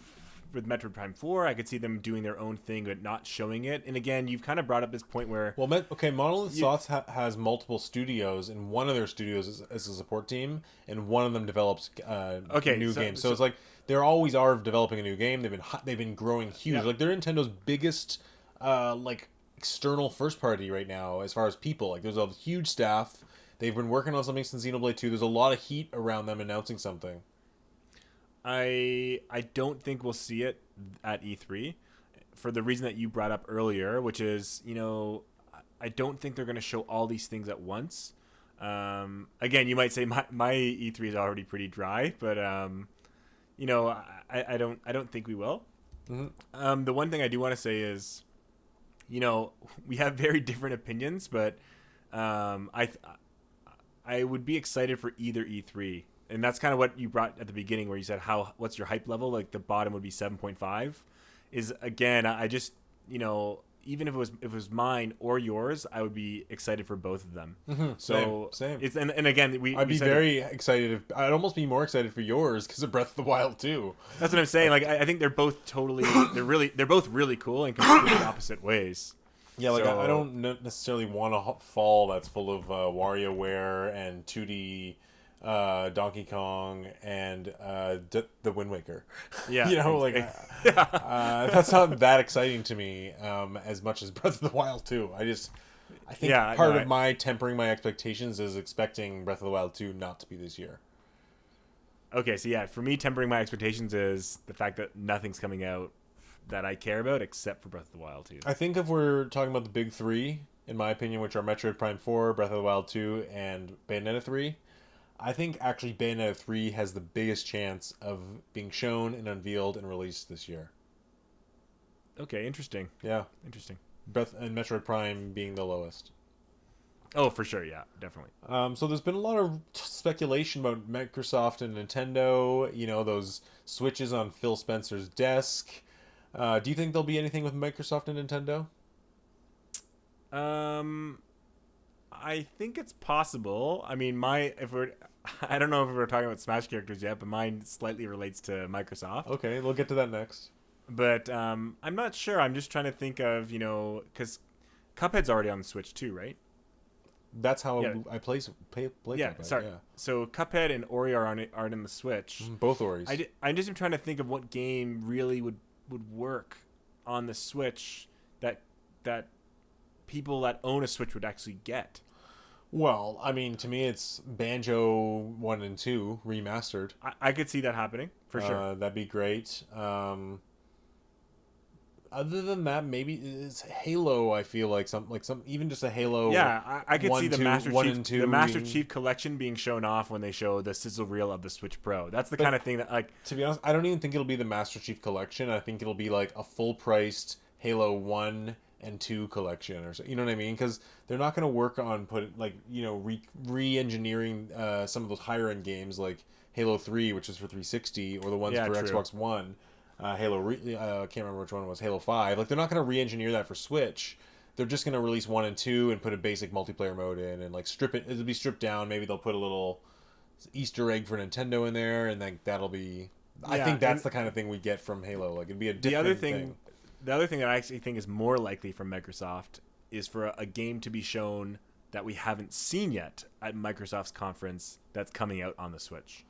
with Metroid Prime 4. I could see them doing their own thing but not showing it. And again, you've kind of brought up this point where... Well, Monolith Soft has multiple studios, and one of their studios is a support team, and one of them develops new games. So it's like they always are developing a new game. They've been growing huge. Yeah. Like they're Nintendo's biggest external first party right now as far as people. Like there's a huge staff. They've been working on something since Xenoblade 2. There's a lot of heat around them announcing something. I don't think we'll see it at E3 for the reason that you brought up earlier, which is, I don't think they're going to show all these things at once. Again, you might say my E3 is already pretty dry, but I don't think we will. Mm-hmm. The one thing I do want to say is, we have very different opinions, but I would be excited for either E3. And that's kind of what you brought at the beginning where you said, what's your hype level? Like the bottom would be 7.5 is, again, I just, even if it was mine or yours, I would be excited for both of them. Mm-hmm. So same. It's, and again, I'd be very excited. I'd almost be more excited for yours because of Breath of the Wild 2. That's what I'm saying. Like, I think they're both they're both really cool in completely opposite ways. Yeah, like I don't necessarily want a fall that's full of Warioware and 2D Donkey Kong and the Wind Waker. Yeah, that's not that exciting to me as much as Breath of the Wild 2. I think part of my tempering my expectations is expecting Breath of the Wild 2 not to be this year. Okay, so yeah, for me, tempering my expectations is the fact that nothing's coming out that I care about except for Breath of the Wild 2. I think if we're talking about the big 3, in my opinion, which are Metroid Prime 4, Breath of the Wild 2, and Bayonetta 3, I think actually Bayonetta 3 has the biggest chance of being shown and unveiled and released this year. Okay, interesting. Yeah. Interesting. Breath and Metroid Prime being the lowest. Oh, for sure, yeah, definitely. So there's been a lot of speculation about Microsoft and Nintendo, those switches on Phil Spencer's desk. Do you think there'll be anything with Microsoft and Nintendo? I think it's possible. I mean, I don't know if we're talking about Smash characters yet, but mine slightly relates to Microsoft. Okay, we'll get to that next. But I'm not sure. I'm just trying to think of, because Cuphead's already on the Switch too, right? That's how I play Cuphead. Sorry. Yeah. So Cuphead and Ori are on the Switch. Both Oris. I'm just trying to think of what game really would work on the Switch that people that own a Switch would actually get. Well, I mean, to me, it's Banjo 1 and 2 remastered. I could see that happening, for sure. That'd be great. other than that, maybe it's Halo. I feel like some even just a Halo. Yeah, I could see the Master and Chief Collection being shown off when they show the sizzle reel of the Switch Pro. That's the kind of thing that, like, to be honest, I don't even think it'll be the Master Chief Collection. I think it'll be like a full priced Halo 1 and 2 collection, or so, you know what I mean? Because they're not going to work on re-engineering some of those higher end games like Halo 3, which is for 360, or the ones for true. Xbox One. I can't remember which one it was. Halo 5. Like, they're not going to re-engineer that for Switch. They're just going to release 1 and 2 and put a basic multiplayer mode in and like strip it. It'll be stripped down. Maybe they'll put a little Easter egg for Nintendo in there, and then that'll be. I think that's the kind of thing we get from Halo. Like, it'd be a different thing. The other thing that I actually think is more likely from Microsoft is for a game to be shown that we haven't seen yet at Microsoft's conference that's coming out on the Switch.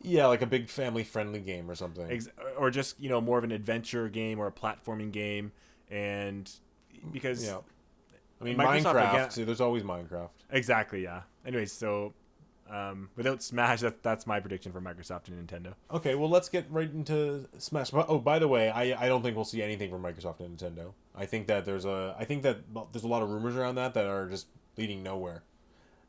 Yeah, like a big family-friendly game or something. Or just, more of an adventure game or a platforming game. And because... Yeah. I mean, Microsoft, Minecraft, there's always Minecraft. Exactly, yeah. Anyways, so... without Smash, that's my prediction for Microsoft and Nintendo. Okay, well, let's get right into Smash. Oh, by the way, I don't think we'll see anything from Microsoft and Nintendo. I think that there's a lot of rumors around that are just leading nowhere.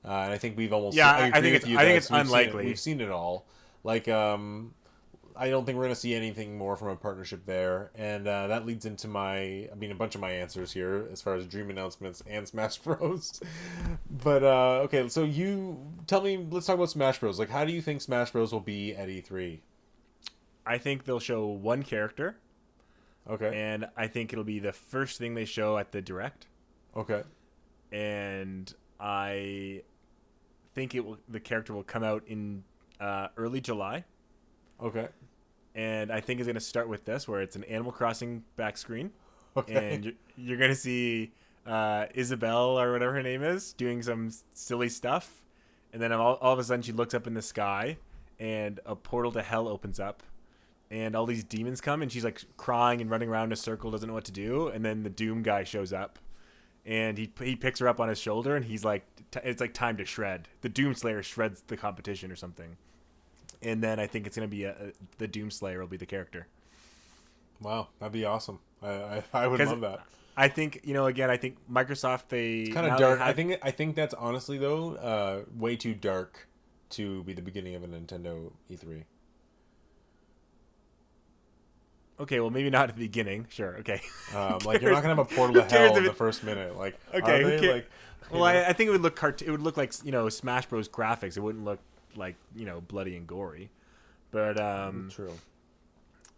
And I think we've almost I think it's unlikely. We've seen it all. Like, I don't think we're going to see anything more from a partnership there. And that leads into a bunch of my answers here as far as Dream announcements and Smash Bros. But, okay, so you tell me, let's talk about Smash Bros. Like, how do you think Smash Bros. Will be at E3? I think they'll show one character. Okay. And I think it'll be the first thing they show at the Direct. Okay. And I think the character will come out in early July. Okay. And I think it's going to start with this, where it's an Animal Crossing back screen. Okay. And you're going to see Isabelle, or whatever her name is, doing some silly stuff. And then all of a sudden she looks up in the sky, and a portal to hell opens up. And all these demons come, and she's like crying and running around in a circle, doesn't know what to do. And then the Doom guy shows up. And he picks her up on his shoulder, and he's like, it's like time to shred. The Doom Slayer shreds the competition or something. And then I think it's going to be the Doom Slayer will be the character. Wow, that'd be awesome. I would love that. I think, again, I think Microsoft, it's kind of dark. I think that's honestly, though, way too dark to be the beginning of a Nintendo E3. Okay, well, maybe not at the beginning. Sure, okay. Like, you're not gonna have a portal to hell in the first minute. Like, okay, are they? Like, well, I think it would look it would look like Smash Bros. Graphics. It wouldn't look like bloody and gory. But true.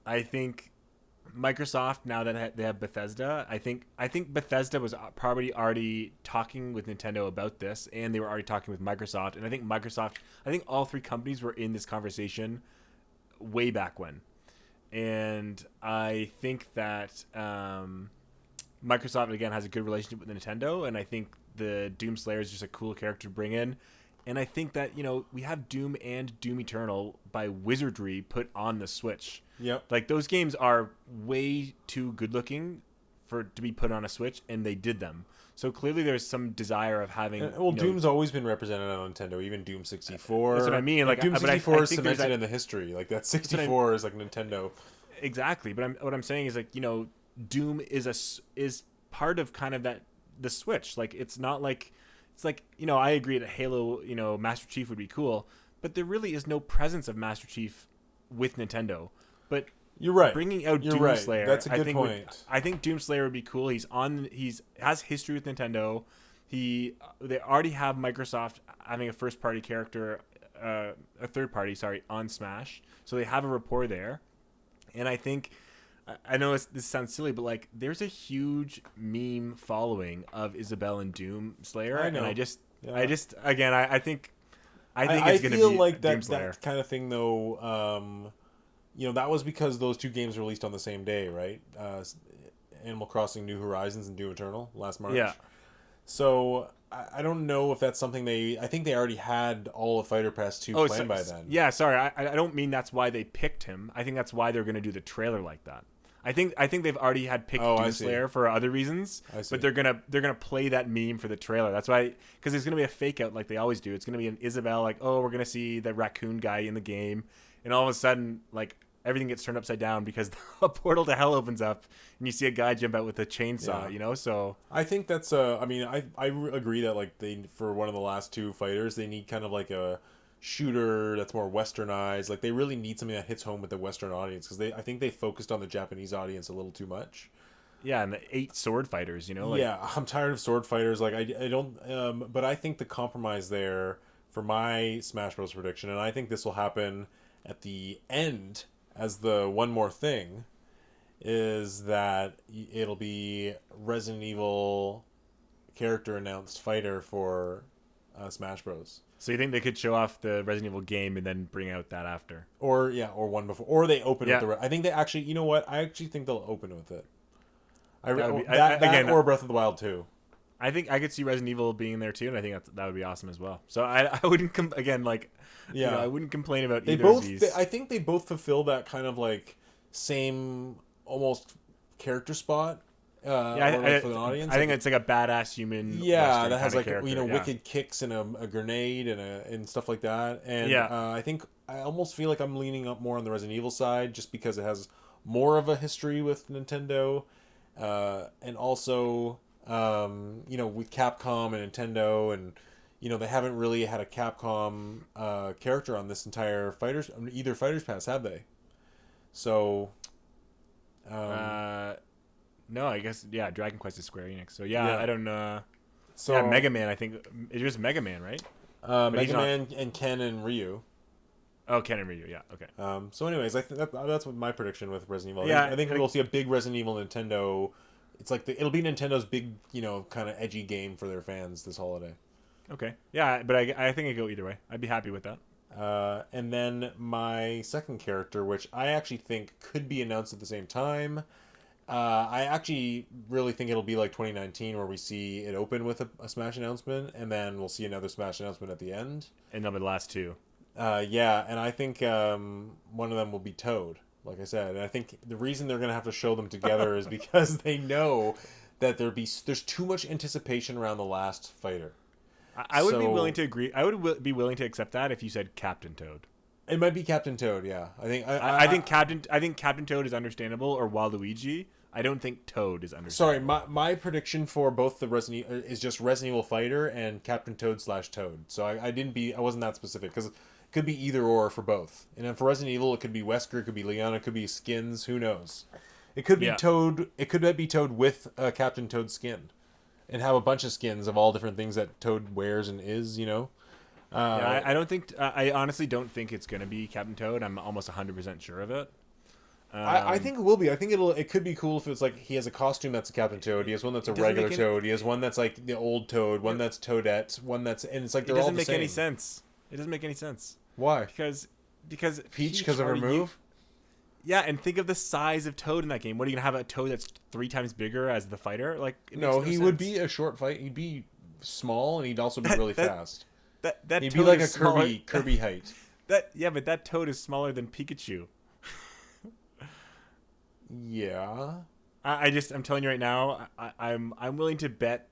I think Microsoft, now that they have Bethesda, I think Bethesda was probably already talking with Nintendo about this, and they were already talking with Microsoft. And I think all three companies were in this conversation way back when. And I think that Microsoft, again, has a good relationship with Nintendo, and I think the Doom Slayer is just a cool character to bring in. And I think that, we have Doom and Doom Eternal by Wizardry put on the Switch. Yep. Like, those games are way too good looking to be put on a Switch, and they did them. So clearly there's some desire of having... Doom's always been represented on Nintendo, even Doom 64. That's what I mean. Like, Doom 64 is cemented in the history. Like, that 64 is like Nintendo. Exactly. But what I'm saying is, like, Doom is part of kind of the Switch. Like, it's not like... It's like, I agree that Halo, Master Chief would be cool, but there really is no presence of Master Chief with Nintendo. But... You're right. Bringing out Doom Slayer, that's a good point. I think Doom Slayer would be cool. He has history with Nintendo. They already have Microsoft having a third party on Smash, so they have a rapport there. And I think, I know this sounds silly, but like there's a huge meme following of Isabelle and Doom Slayer, I know. And I think it's going to be I feel like Doom Slayer. That kind of thing though. That was because those two games were released on the same day, right? Animal Crossing New Horizons and Doom Eternal last March. Yeah. So I don't know if that's something I think they already had all of Fighter Pass 2 planned by then. Yeah, sorry. I don't mean that's why they picked him. I think that's why they're going to do the trailer like that. I think they've already had picked Doom Slayer for other reasons, but they're gonna play that meme for the trailer. That's why, because there's gonna be a fake out like they always do. It's gonna be an Isabelle, like, oh, we're gonna see the raccoon guy in the game, and all of a sudden, like, everything gets turned upside down because a portal to hell opens up and you see a guy jump out with a chainsaw. So I think that's I mean, I agree that like for one of the last two fighters, they need kind of like a shooter that's more westernized. Like they really need something that hits home with the Western audience, because I think they focused on the Japanese audience a little too much. Yeah, and the 8 sword fighters, like, yeah, I'm tired of sword fighters. Like I don't but I think the compromise there for my Smash Bros prediction, and I think this will happen at the end as the one more thing, is that it'll be Resident Evil character announced fighter for Smash Bros. So you think they could show off the Resident Evil game and then bring out that after? Or one before, or they open with the. I think they actually. You know what? I actually think they'll open with it. Again, or Breath of the Wild 2. I think I could see Resident Evil being there too, and I think that would be awesome as well. So I wouldn't I wouldn't complain about either of these. I think they both fulfill that kind of like same almost character spot. For the audience. I think it's like a badass human. Yeah, that has like character, wicked kicks and a grenade and stuff like that. And I think I almost feel like I'm leaning up more on the Resident Evil side, just because it has more of a history with Nintendo, and also with Capcom and Nintendo, and they haven't really had a Capcom character on this entire either Fighters Pass, have they? So. No, I guess Dragon Quest is Square Enix. So I don't know. So Mega Man, I think it's just Mega Man, right? Mega Man and Ken and Ryu. Oh, Ken and Ryu, yeah, okay. So anyways, I think that's what my prediction with Resident Evil. Yeah, I think we'll see a big Resident Evil Nintendo. It's like it'll be Nintendo's big, kind of edgy game for their fans this holiday. Okay. Yeah, but I think it'd go either way. I'd be happy with that. And then my second character, which I actually think could be announced at the same time. I actually really think it'll be like 2019, where we see it open with a Smash announcement, and then we'll see another Smash announcement at the end. And they'll be the last two. And I think one of them will be Toad, like I said. And I think the reason they're going to have to show them together is because they know that there's too much anticipation around the last fighter. I would be willing to agree. I would be willing to accept that if you said Captain Toad. It might be Captain Toad, yeah. I think Captain Toad is understandable, or Waluigi. I don't think Toad is understandable. Sorry, my prediction for both the Resident Evil is just Resident Evil Fighter and Captain Toad / Toad. So I wasn't that specific, because it could be either or for both. And then for Resident Evil, it could be Wesker, it could be Leon, it could be skins. Who knows? It could be Toad. It could be Toad with Captain Toad skin, and have a bunch of skins of all different things that Toad wears and is. I don't think. I honestly don't think it's going to be Captain Toad. I'm almost 100% sure of it. I think it will be. I think it could be cool if it's like he has a costume that's a Captain Toad. He has one that's a regular Toad. He has one that's like the old Toad. One that's Toadette. One that's, and it's like they're all the same. It doesn't make any sense. It doesn't make any sense. Why? Because Peach, because of her move. Yeah, and think of the size of Toad in that game. What are you gonna have, a Toad that's 3 times bigger as the fighter? Like, no, he would be a short fight. He'd be small, and he'd also be really fast. He'd be like a Kirby height. But that Toad is smaller than Pikachu. Yeah. I'm telling you right now, I'm willing to bet.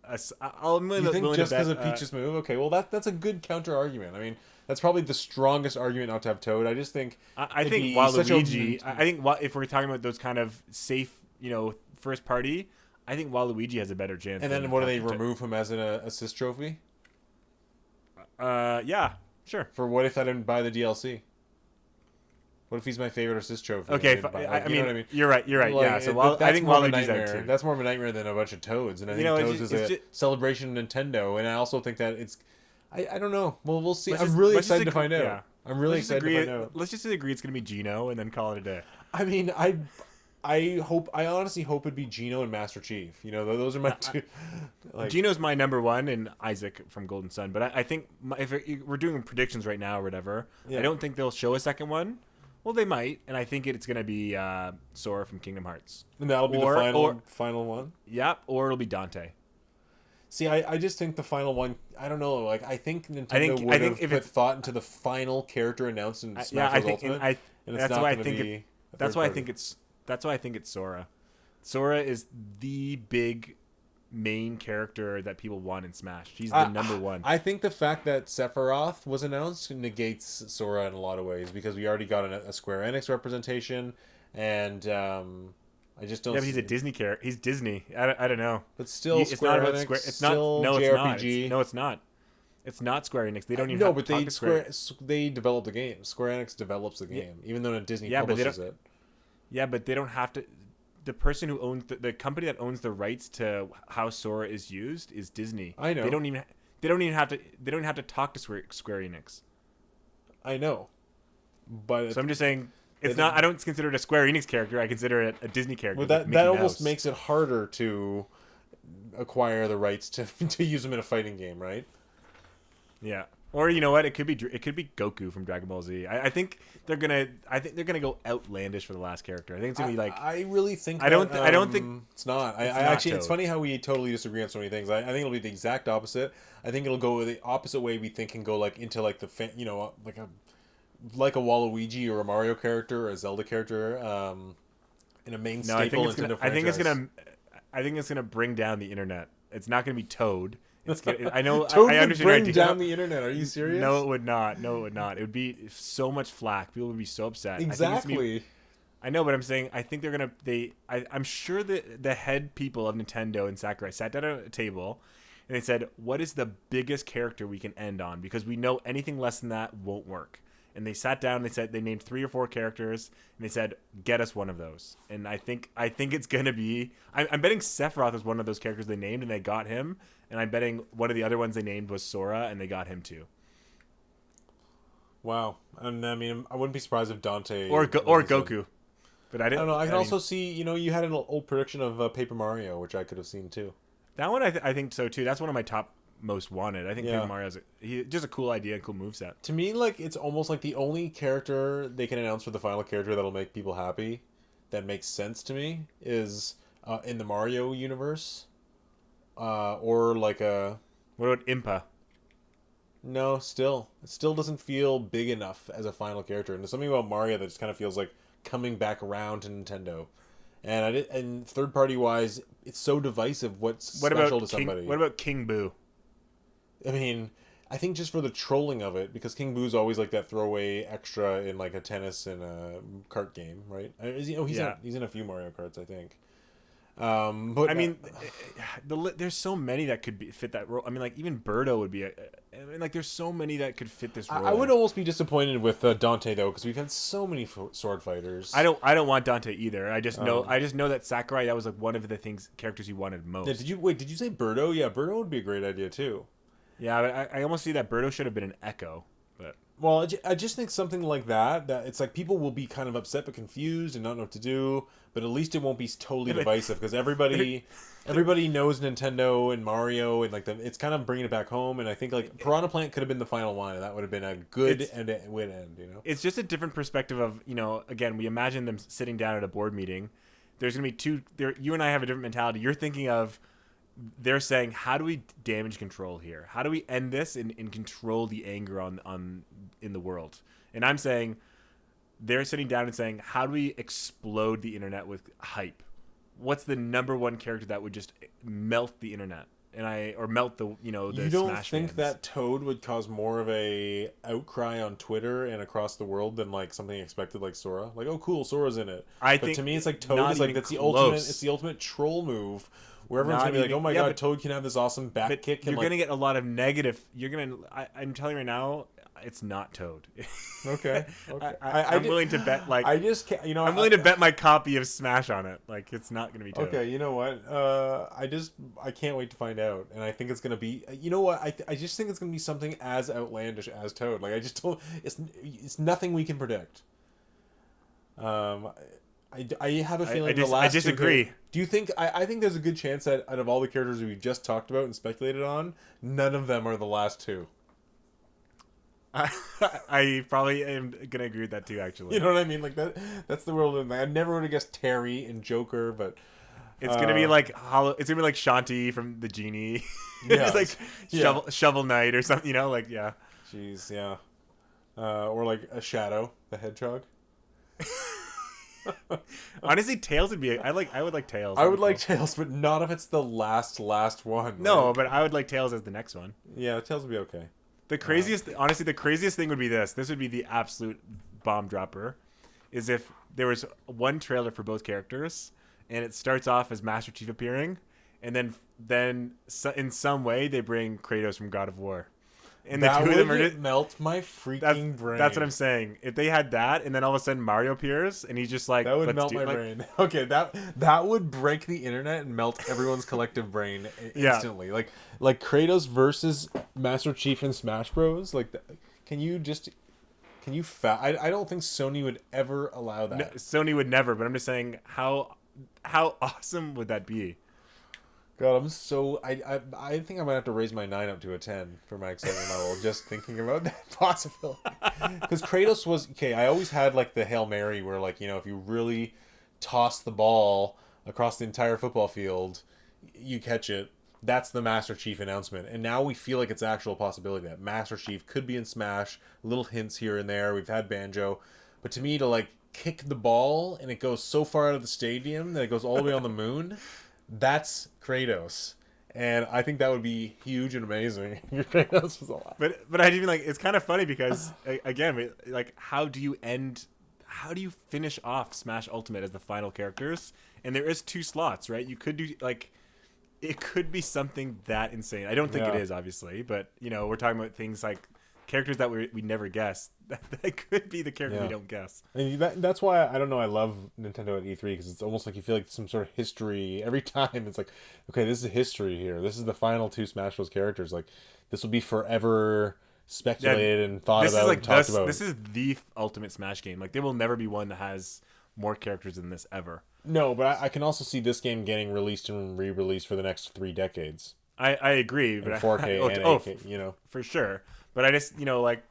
I'm willing you think willing just to bet, because of Peach's move? Okay, well that's a good counter argument. I mean, that's probably the strongest argument not to have Toad. I just think I think Waluigi. I think if we're talking about those kind of safe, first party, I think Waluigi has a better chance. And then what do they remove him as an assist trophy? Yeah, sure. For what if I didn't buy the DLC? What if he's my favorite assist trophy? Okay, I mean, you're right. Like, yeah, so I think Waluigi's out too. That's more of a nightmare than a bunch of Toads, and I think Toads is a celebration of Nintendo, and I also think that it's. I don't know. Well, we'll see. I'm really excited to find out. Yeah. I'm really excited to find out. Let's just agree it's going to be Gino, and then call it a day. I mean, I honestly hope it'd be Gino and Master Chief. Those are my two. Gino's my number one, and Isaac from Golden Sun. But I think if we're doing predictions right now or whatever, I don't think they'll show a second one. Well, they might, and I think it's going to be Sora from Kingdom Hearts. And that'll be the final one? Yep, or it'll be Dante. See, I just think the final one, I don't know, like, I think Nintendo would have put thought into the final character announced in Smash Bros. Ultimate, and it's not going to be That's why I think it's Sora. Sora is the big main character that people want in Smash. She's the number one. I think the fact that Sephiroth was announced negates Sora in a lot of ways because we already got a Square Enix representation, and I just don't. Yeah, but he's a Disney character. He's Disney. I don't know. But still, it's Square not about Enix, Square. It's still not. No, JRPG. it's not. No, it's not. It's not Square Enix. They don't even. No, have but to talk to Square. they develop the game. Square Enix develops the game, even though Disney publishes it. Yeah, but they don't have to. The person who owns the company that owns the rights to how Sora is used is Disney. I know. They don't even have to. They don't have to talk to Square Enix. I know, but so I'm just saying it's not. I don't consider it a Square Enix character. I consider it a Disney character. Well, that almost makes it harder to acquire the rights to use them in a fighting game, right? Yeah. Or you know what? It could be Goku from Dragon Ball Z. I think they're gonna go outlandish for the last character. I think it's gonna be like. I really think. I don't think it's not. It's funny how we totally disagree on so many things. I think it'll be the exact opposite. I think it'll go the opposite way we think and go like into like the like a Waluigi or a Mario character or a Zelda character in a main staple into the franchise. I think it's gonna bring down the internet. It's not gonna be Toad. I know. Toad I understand would bring down the internet. Are you serious? No, it would not. It would be so much flack. People would be so upset. Exactly. I know, but I'm saying I think they're gonna. I'm sure that the head people of Nintendo and Sakurai sat down at a table, and they said, "What is the biggest character we can end on? Because we know anything less than that won't work." And they sat down. And they named 3 or 4 characters, and they said, "Get us one of those." And I think it's gonna be. I'm betting Sephiroth was one of those characters they named, and they got him. And I'm betting one of the other ones they named was Sora, and they got him too. Wow, and I mean, I wouldn't be surprised if Dante or Goku. But I don't know. I can also see. You had an old prediction of Paper Mario, which I could have seen too. That one, I think so too. That's one of my top most wanted. I think Paper Mario's just a cool idea and cool moveset. To me, like it's almost like the only character they can announce for the final character that'll make people happy, that makes sense to me, is in the Mario universe. Or like a... What about Impa? No, still. It still doesn't feel big enough as a final character. And there's something about Mario that just kind of feels like coming back around to Nintendo. And third party wise, it's so divisive what's special to somebody. What about King Boo? I mean, I think just for the trolling of it, because King Boo's always like that throwaway extra in like a tennis and a kart game, right? He's in a few Mario Karts, I think. But I mean, there's so many that could fit that role. I mean, like even Birdo would be. There's so many that could fit this role. I would almost be disappointed with Dante though, because we've had so many sword fighters. I don't want Dante either. I just know that Sakurai, that was like one of the characters he wanted most. Yeah, did you say Birdo? Yeah, Birdo would be a great idea too. Yeah, but I almost see that Birdo should have been an Echo. But well, I just think something like that it's like people will be kind of upset but confused and not know what to do, but at least it won't be totally divisive because everybody knows Nintendo and Mario and like it's kind of bringing it back home. And I think like Piranha Plant could have been the final one, and that would have been a good win end. It's just a different perspective of again, we imagine them sitting down at a board meeting. There's gonna be two. You and I have a different mentality. You're thinking of. They're saying, how do we damage control here? How do we end this and control the anger in the world? And I'm saying, they're sitting down and saying, how do we explode the internet with hype? What's the number one character that would just melt the internet or melt the the You don't Smash think fans? that Toad would cause more of a outcry on Twitter and across the world than like something expected like Sora? Like, oh cool, Sora's in it. But to me, it's like Toad is like that's the ultimate. It's the ultimate troll move. Where everyone's going to be like, oh my god, Toad can have this awesome back kick. You're going to get a lot of negative. I'm telling you right now, it's not Toad. Okay. I'm willing to bet, like... I just can't, I'm willing to bet my copy of Smash on it. Like, it's not going to be Toad. Okay, you know what? I can't wait to find out. And I think it's going to be... You know what? I just think it's going to be something as outlandish as Toad. Like, I just don't... It's nothing we can predict. I have a feeling I disagree. Do you think I think there's a good chance that out of all the characters we've just talked about and speculated on, none of them are the last two? I probably am gonna agree with that too. Actually, you know what I mean? Like that's the world. I never would have guessed Terry and Joker, but it's gonna be like It's gonna be like Shanti from the Genie. Yeah, it's like Shovel Knight or something. Like yeah. Jeez, yeah. Or like a Shadow the Hedgehog. Honestly, Tails would be. I would like Tails. I That'd would be like cool. Tails, but not if it's the last one. No, Like, but I would like Tails as the next one. yeah, Tails would be okay. The craziest, honestly, the craziest thing would be this. This would be the absolute bomb dropper, is if there was one trailer for both characters, and it starts off as Master Chief appearing, and then in some way they bring Kratos from God of War, and the That two of them are would just, melt my freaking brain. that's what I'm saying. If they had that, and then all of a sudden Mario appears, and he's just like, That would "Let's melt do-" my like, brain. Okay, that would break the internet and melt everyone's collective brain instantly. Like Kratos versus Master Chief in Smash Bros. Like, can you? I don't think Sony would ever allow that. No, Sony would never. But I'm just saying, how awesome would that be? God, I think I might have to raise my 9 up to a 10 for my excitement level just thinking about that possibility. Because Kratos was okay. I always had like the Hail Mary where, like, you know, if you really toss the ball across the entire football field, you catch it. That's the Master Chief announcement, and now we feel like it's actual possibility that Master Chief could be in Smash. Little hints here and there. We've had Banjo, but to me, to like kick the ball and it goes so far out of the stadium that it goes all the way on the moon. That's Kratos, and I think that would be huge and amazing. Kratos was alive. But I even like it's kind of funny because again, like how do you finish off Smash Ultimate as the final characters? And there is 2 slots, right? You could do like it could be something that insane. I don't think it is, obviously, but you know, we're talking about things like characters that we never guessed. That could be the character we don't guess. And that's why I don't know. I love Nintendo at E3 because it's almost like you feel like some sort of history every time. It's like, okay, this is history here. This is the final 2 Smash Bros. Characters. Like, this will be forever speculated and thought about and talked about. This is the ultimate Smash game. Like, there will never be one that has more characters than this ever. No, but I can also see this game getting released and re-released for the next 3 decades. I agree, but in 4K and 8K, you know, for sure. But I just, you know, like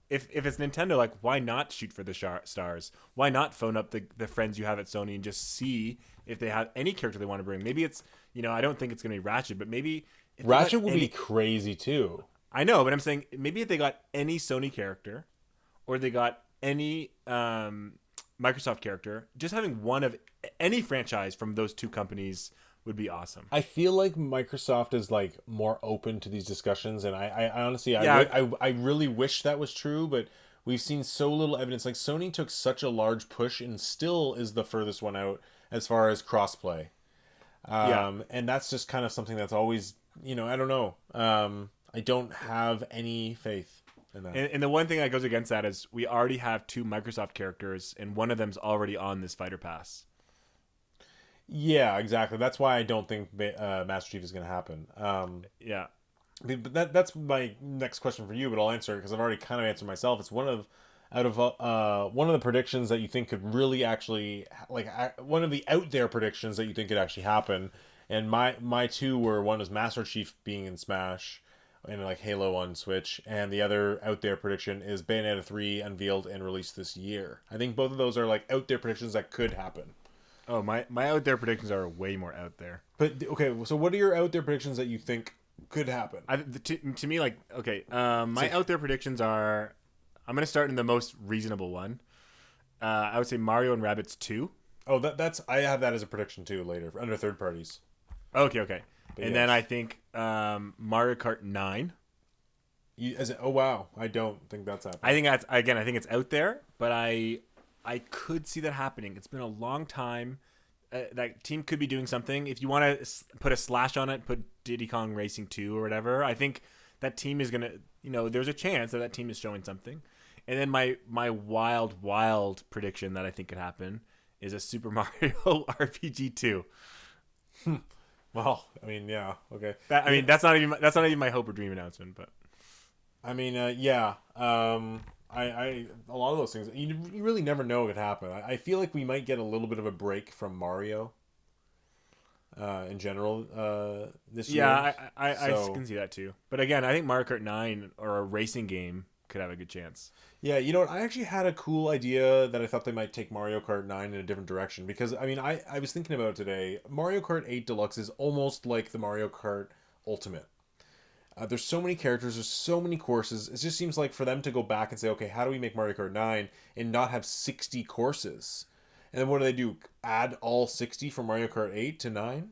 if it's Nintendo, like why not shoot for the stars? Why not phone up the friends you have at Sony and just see if they have any character they want to bring? Maybe it's, you know, I don't think it's gonna be Ratchet, but maybe Ratchet would be crazy too. I know, but I'm saying maybe if they got any Sony character, or they got any Microsoft character, just having one of any franchise from those 2 companies would be awesome. I feel like Microsoft is like more open to these discussions, and I honestly, I really wish that was true, but we've seen so little evidence. Like, Sony took such a large push and still is the furthest one out as far as crossplay. And that's just kind of something that's always, you know, I don't know. I don't have any faith in that. And the one thing that goes against that is we already have 2 Microsoft characters, and one of them's already on this Fighter Pass. Yeah, exactly. That's why I don't think Master Chief is going to happen. Yeah. But that's my next question for you, but I'll answer it because I've already kind of answered myself. It's one of the predictions that you think could really actually, like, one of the out there predictions that you think could actually happen. And my 2 were, one was Master Chief being in Smash and like Halo on Switch, and the other out there prediction is Bayonetta 3 unveiled and released this year. I think both of those are like out there predictions that could happen. Oh, my out there predictions are way more out there. But okay, so what are your out there predictions that you think could happen? To me, like, okay, my out there predictions are, I'm going to start in the most reasonable one. I would say Mario and Rabbids 2. Oh, that's I have that as a prediction too later under third parties. Okay. And then I think Mario Kart 9. Oh wow, I don't think that's happening. I think it's out there, but I could see that happening. It's been a long time. That team could be doing something. If you want to put a slash on it, put Diddy Kong Racing 2 or whatever. I think that team is going to, you know, there's a chance that team is showing something. And then my wild prediction that I think could happen is a Super Mario RPG 2. Well, I mean, yeah, okay. That's not even my hope or dream announcement, but I mean, yeah. I a lot of those things you really never know what could happen. I feel like we might get a little bit of a break from Mario in general this year. Yeah, I can see that too. But again, I think Mario Kart 9 or a racing game could have a good chance. Yeah, you know what? I actually had a cool idea that I thought they might take Mario Kart 9 in a different direction. Because, I mean, I was thinking about it today. Mario Kart 8 Deluxe is almost like the Mario Kart Ultimate. There's so many characters, there's so many courses. It just seems like for them to go back and say, okay, how do we make Mario Kart 9 and not have 60 courses? And then what do? Add all 60 from Mario Kart 8 to 9?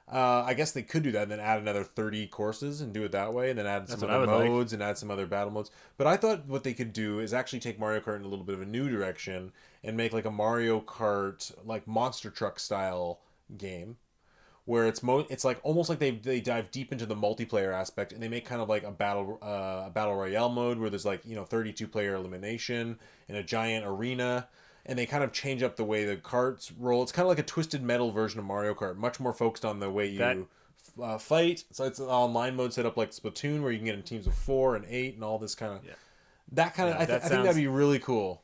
I guess they could do that and then add another 30 courses and do it that way, and then add That's some what I other would like. modes and add some other battle modes. But I thought what they could do is actually take Mario Kart in a little bit of a new direction and make like a Mario Kart like monster truck style game where it's like almost like they dive deep into the multiplayer aspect, and they make kind of like a battle royale mode where there's like 32 player elimination in a giant arena, and they kind of change up the way the carts roll. It's kind of like a Twisted Metal version of Mario Kart, much more focused on the way That you fight. So it's an online mode set up like Splatoon, where you can get in teams of 4 and 8 and all this kind of yeah. that kind of. Yeah, I that think sounds- that'd be really cool.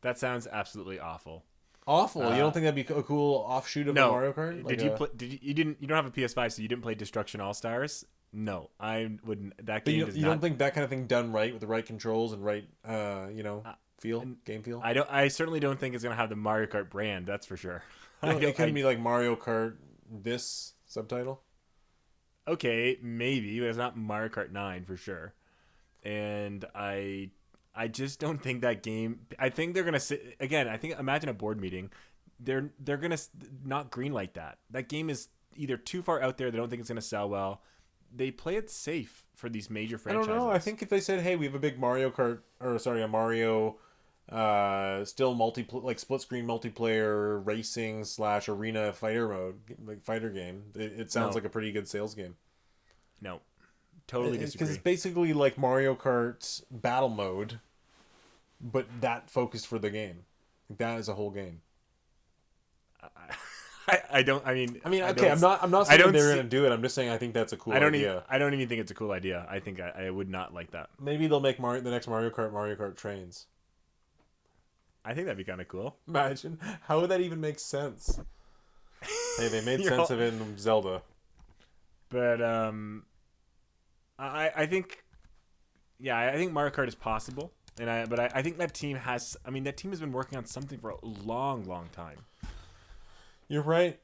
That sounds absolutely awful. Awful. You don't think that'd be a cool offshoot of a No. Mario Kart? Did you play? You don't have a PS5, so you didn't play Destruction All Stars? No, I wouldn't. That But game you, does you not. don't think that kind of thing done right with the right controls and right, game feel? I don't. I certainly don't think it's gonna have the Mario Kart brand. That's for sure. It couldn't be like Mario Kart this subtitle. Okay, maybe, but it's not Mario Kart 9 for sure. And I just don't think that game. I think they're gonna sit again. I think imagine a board meeting. They're gonna not greenlight that. That game is either too far out there. They don't think it's gonna sell well. They play it safe for these major I franchises. don't know. I think if they said, "Hey, we have a big Mario Kart," or sorry, a Mario, still like split screen multiplayer racing / arena fighter mode, like fighter game, it sounds like a pretty good sales game. No, totally Because disagree. it's basically like Mario Kart battle mode, but that focused for the game. That is a whole game. I don't. I mean, okay, don't- I'm not saying don't they're see- going to do it. I'm just saying I think that's a cool I don't idea. even. I don't even think it's a cool idea. I think I would not like that. Maybe they'll make the next Mario Kart trains. I think that'd be kind of cool. Imagine, how would that even make sense? Hey, they made You're sense all- of it in Zelda. But I think, yeah, I think Mario Kart is possible, but I think that team has. I mean, that team has been working on something for a long, long time. You're right.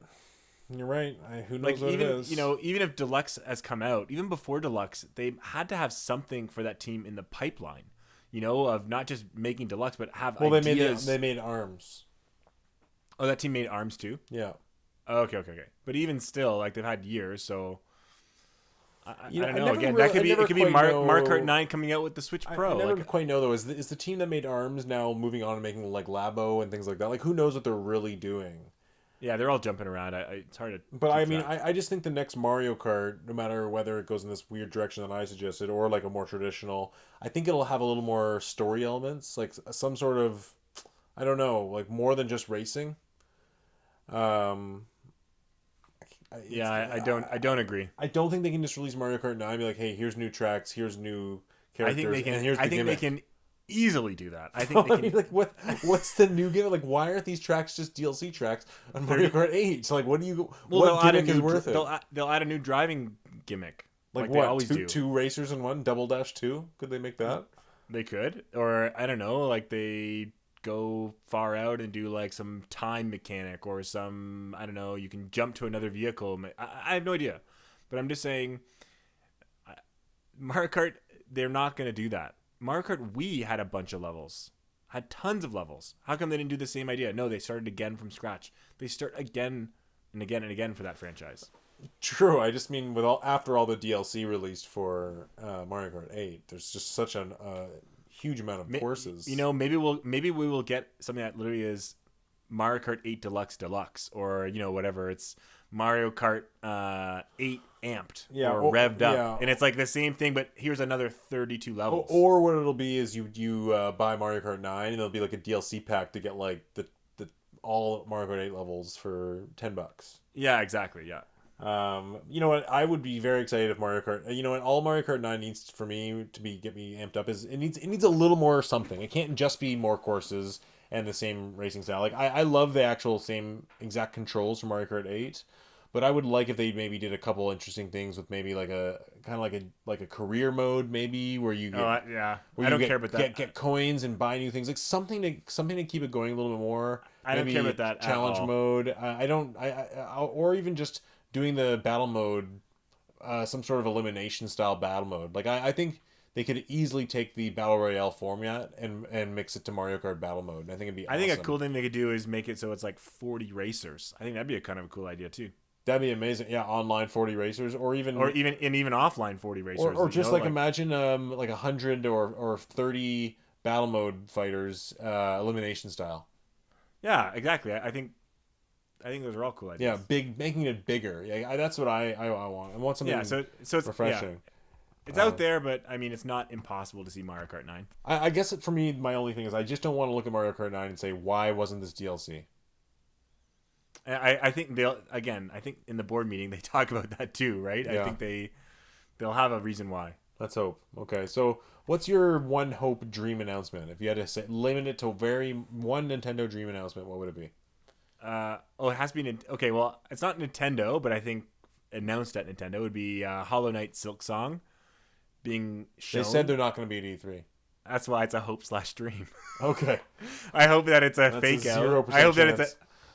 Who knows Like what even it is? even if Deluxe has come out, even before Deluxe, they had to have something for that team in the pipeline. Of not just making Deluxe, but have ideas. they made ARMS. Oh, that team made ARMS too. Yeah. Oh, okay. But even still, like they've had years, so I don't know. never Again, really- that could I be never it. Could be quite Mario know- Kart 9 coming out with the Switch Pro. I never Like, quite know though. Is the team that made ARMS now moving on and making like Labo and things like that? Like, who knows what they're really doing? yeah, they're all jumping around. It's hard to. But keep I mean, track. I just think the next Mario Kart, no matter whether it goes in this weird direction that I suggested or like a more traditional, I think it'll have a little more story elements, like some sort of, I don't know, like more than just racing. Yeah, I don't agree. I don't think they can just release Mario Kart 9 and be like, hey, here's new tracks, here's new I characters, think they can. and here's the I think gimmick. they can easily do that. I think they I mean, can. like, what's the new gimmick? Like, why aren't these tracks just DLC tracks on Mario Kart 8? So, like, what gimmick is worth it? They'll add a new driving gimmick. Like they what? always do. Two racers in one? Double Dash 2? Could they make that? They could, or I don't know, like they go far out and do like some time mechanic or some, I don't know, you can jump to another vehicle. I have no idea, but I'm just saying, Mario Kart, they're not going to do that. Mario Kart Wii had a bunch of levels, had tons of levels. How come they didn't do the same idea? No, they started again from scratch. They start again and again and again for that franchise. True. I just mean after all the DLC released for Mario Kart 8, there's just such a huge amount of courses. Maybe we will get something that literally is Mario Kart 8 Deluxe, or whatever. It's Mario Kart 8 amped, or revved up, yeah. and it's like the same thing, but here's another 32 levels. Or what it'll be is you buy Mario Kart 9 and it'll be like a DLC pack to get like the all Mario Kart 8 levels for $10. Yeah, exactly. Yeah. You know what? I would be very excited if Mario Kart. You know what? All Mario Kart 9 needs for me to get me amped up is it needs a little more something. It can't just be more courses and the same racing style. Like I love the actual same exact controls from Mario Kart 8, but I would like if they maybe did a couple interesting things with maybe like a kind of like a career mode maybe where you get, yeah. where I don't you care about that. Get coins and buy new things, like something to keep it going a little bit more. I don't Maybe care about that at challenge all. mode. Or even just doing the battle mode, some sort of elimination style battle mode. Like I think they could easily take the Battle Royale format and mix it to Mario Kart Battle Mode. And I think it'd be I awesome. think a cool thing they could do is make it so it's like 40 racers. I think that'd be a kind of a cool idea too. That'd be amazing. Yeah, online 40 racers, or even offline 40 racers. or just like imagine like 100 or 30 Battle Mode fighters, elimination style. Yeah, exactly. I think those are all cool ideas. Yeah, making it bigger. Yeah, that's what I want. I want something. So it's refreshing. Yeah. It's out there, but I mean, it's not impossible to see Mario Kart 9. I guess for me, my only thing is I just don't want to look at Mario Kart 9 and say, why wasn't this DLC? I think I think in the board meeting they talk about that too, right? Yeah. I think they'll have a reason why. Let's hope. Okay, so what's your one hope dream announcement? If you had to limit it to one Nintendo dream announcement, what would it be? It has to be okay. Well, it's not Nintendo, but I think announced at Nintendo would be Hollow Knight Silk Song being shown. They said they're not going to be at E3. That's why it's a hope/dream. Okay. I hope that it's a That's fake a out. 0%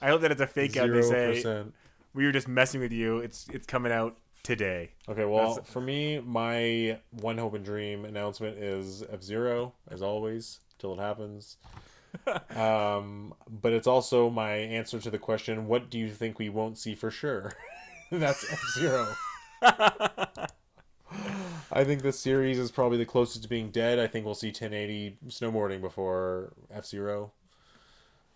I hope that it's a fake out. They say 0%. we were just messing with you. It's coming out today. Okay, well, for me, my one hope and dream announcement is F-Zero, as always, till it happens. But it's also my answer to the question, what do you think we won't see for sure? That's F-Zero. I think this series is probably the closest to being dead. I think we'll see 1080 snowboarding before F-Zero.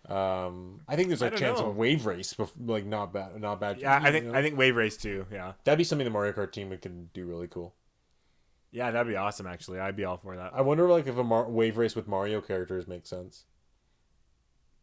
I think there's a chance of Wave Race, like not bad. Yeah, I think Wave Race too. Yeah, that'd be something the Mario Kart team can do really cool. Yeah, that'd be awesome. Actually, I'd be all for that. I wonder like if a Wave Race with Mario characters makes sense.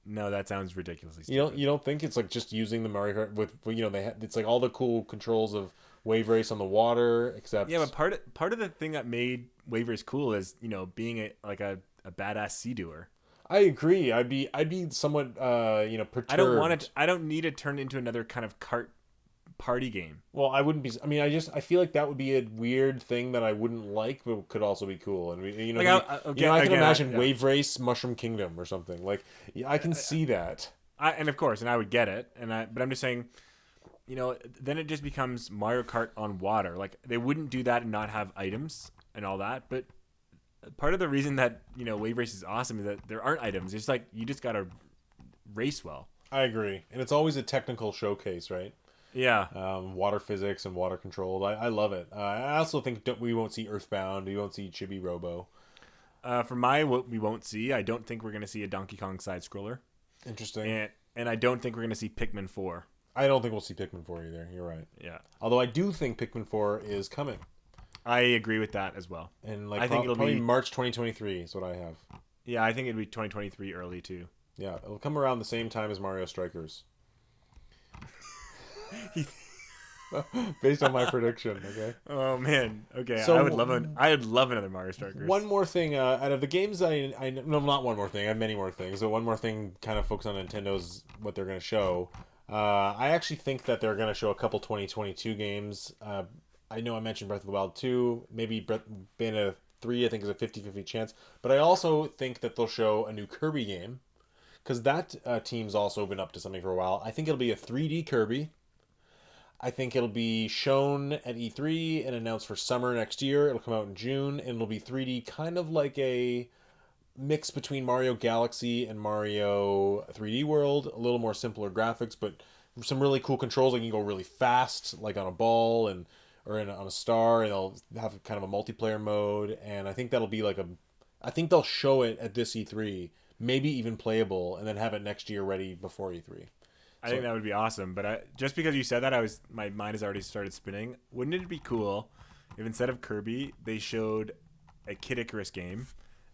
No, that sounds ridiculously stupid. You don't think it's like just using the Mario Kart with it's like all the cool controls of Wave Race on the water, except but part of the thing that made Wave Race cool is being a badass sea doer. I agree. I'd be somewhat perturbed. I don't need to turn into another kind of kart party game. Well, I wouldn't be. I mean, I feel like that would be a weird thing that I wouldn't like, but could also be cool. And I can imagine Wave Race, Mushroom Kingdom, or something. Like, I can see that. And of course, I would get it. But I'm just saying, then it just becomes Mario Kart on water. Like they wouldn't do that and not have items and all that. But part of the reason that Wave Race is awesome is that there aren't items. It's like you just gotta race well. I agree, and it's always a technical showcase, right? Yeah. Water physics and water control. I love it. I also think we won't see Earthbound. We won't see Chibi Robo. For what we won't see, I don't think we're going to see a Donkey Kong side scroller. Interesting. And I don't think we're going to see Pikmin 4. I don't think we'll see Pikmin 4 either. You're right. Yeah. Although I do think Pikmin 4 is coming. I agree with that as well. And I think it'll be March 2023 is what I have. Yeah, I think it'll be 2023 early too. Yeah, it'll come around the same time as Mario Strikers. Based on my prediction, okay. Oh man, okay. So, I would love another Mario Strikers. One more thing, out of the games no, not one more thing. I have many more things. So one more thing, kind of focus on Nintendo's what they're going to show. I actually think that they're going to show a couple 2022 games. I know I mentioned Breath of the Wild 2, maybe Bayonetta 3. I think is a 50-50 chance, but I also think that they'll show a new Kirby game because that team's also been up to something for a while. I think it'll be a 3D Kirby. I think it'll be shown at E3 and announced for summer next year. It'll come out in June, and it'll be 3D, kind of like a mix between Mario Galaxy and Mario 3D World. A little more simpler graphics, but some really cool controls. Like you can go really fast, like on a ball on a star, and they'll have kind of a multiplayer mode. And I think that'll be I think they'll show it at this E3, maybe even playable, and then have it next year ready before E3. I think that would be awesome, but just because you said that, my mind has already started spinning. Wouldn't it be cool if instead of Kirby, they showed a Kid Icarus game,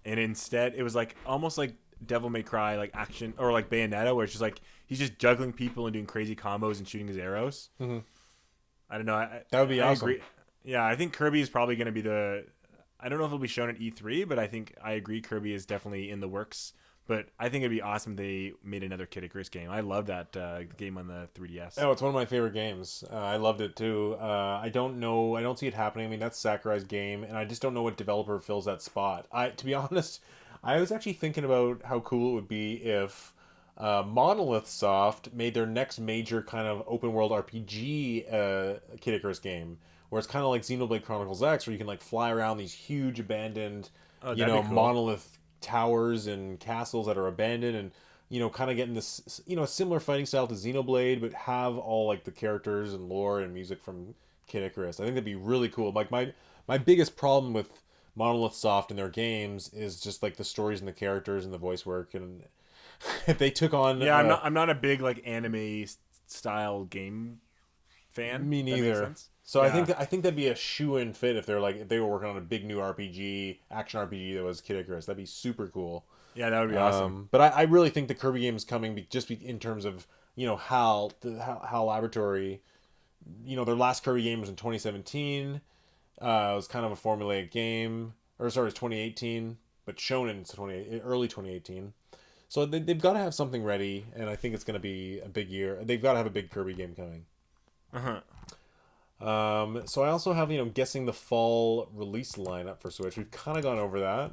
and instead it was like almost like Devil May Cry, like action, or like Bayonetta, where it's just like he's just juggling people and doing crazy combos and shooting his arrows. Mm-hmm. I don't know. That would be awesome. Agree. Yeah, I think Kirby is probably going to be I don't know if it'll be shown at E3, but I agree Kirby is definitely in the works. But I think it'd be awesome if they made another Kid Icarus game. I love that game on the 3DS. Oh, it's one of my favorite games. I loved it too. I don't see it happening. I mean, that's Sakurai's game, and I just don't know what developer fills that spot. To be honest, I was actually thinking about how cool it would be if Monolith Soft made their next major kind of open world RPG Kid Icarus game, where it's kind of like Xenoblade Chronicles X, where you can like fly around these huge abandoned, Oh, that'd be cool. monolith towers and castles that are abandoned, and kind of getting this, a similar fighting style to Xenoblade, but have all like the characters and lore and music from Kid Icarus. I think that'd be really cool. Like my biggest problem with Monolith Soft and their games is just like the stories and the characters and the voice work, and if they took on I'm not a big like anime style game fan. Me neither. So I think that'd be a shoe-in fit if they were working on a big new action RPG that was Kid Icarus. That'd be super cool. Yeah, that would be awesome. But I really think the Kirby game is coming in terms of HAL Laboratory. Their last Kirby game was in 2017. It was kind of a formulaic game, it's 2018, but shown in early 2018. So they've got to have something ready, and I think it's going to be a big year. They've got to have a big Kirby game coming. So I also have guessing the fall release lineup for Switch. We've kind of gone over that.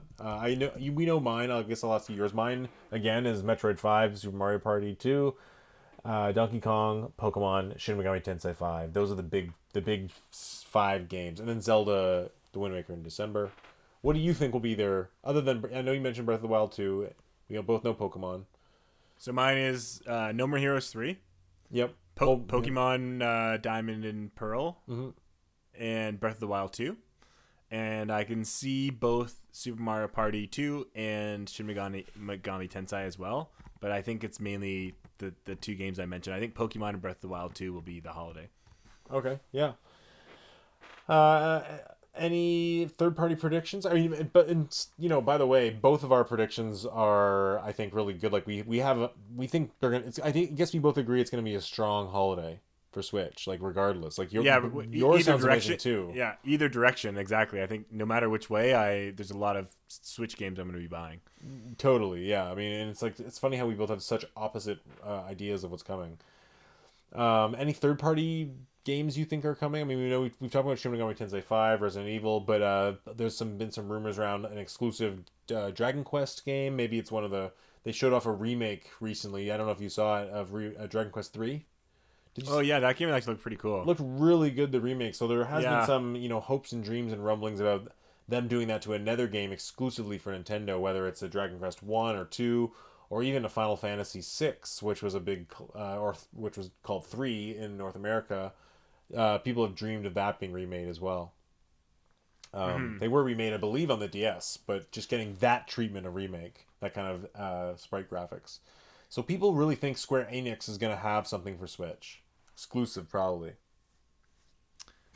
We know mine. I guess I'll ask you yours. Mine again is Metroid 5, Super Mario Party 2, Donkey Kong, Pokemon, Shin Megami Tensei 5. Those are the big 5 games, and then Zelda: The Wind Waker in December. What do you think will be there? Other than, I know you mentioned Breath of the Wild 2. We both know Pokemon. So mine is No More Heroes 3. Yep. Pokemon Diamond and Pearl, mm-hmm. and Breath of the Wild 2. And I can see both Super Mario Party 2 and Shin Megami Tensei as well. But I think it's mainly the 2 games I mentioned. I think Pokemon and Breath of the Wild 2 will be the holiday. Okay, yeah. Any third-party predictions? I mean, by the way, both of our predictions are, I think, really good. Like we think they're gonna. I guess we both agree it's gonna be a strong holiday for Switch. Like regardless, like yours sounds amazing too. Yeah, either direction, exactly. I think no matter which way, there's a lot of Switch games I'm gonna be buying. Totally, yeah. I mean, and it's funny how we both have such opposite ideas of what's coming. Any third-party games you think are coming? I mean, we know we've talked about Shin Megami Tensei 5, Resident Evil, but there's been some rumors around an exclusive Dragon Quest game. Maybe it's they showed off a remake recently. I don't know if you saw it of Dragon Quest 3. Yeah, that game actually looked pretty cool. Looked really good, the remake. So there has been some hopes and dreams and rumblings about them doing that to another game exclusively for Nintendo, whether it's a Dragon Quest 1 or 2. Or even a Final Fantasy 6, which was which was called 3 in North America. People have dreamed of that being remade as well. They were remade, I believe, on the DS, but just getting that treatment of remake, that kind of sprite graphics. So people really think Square Enix is going to have something for Switch, exclusive probably.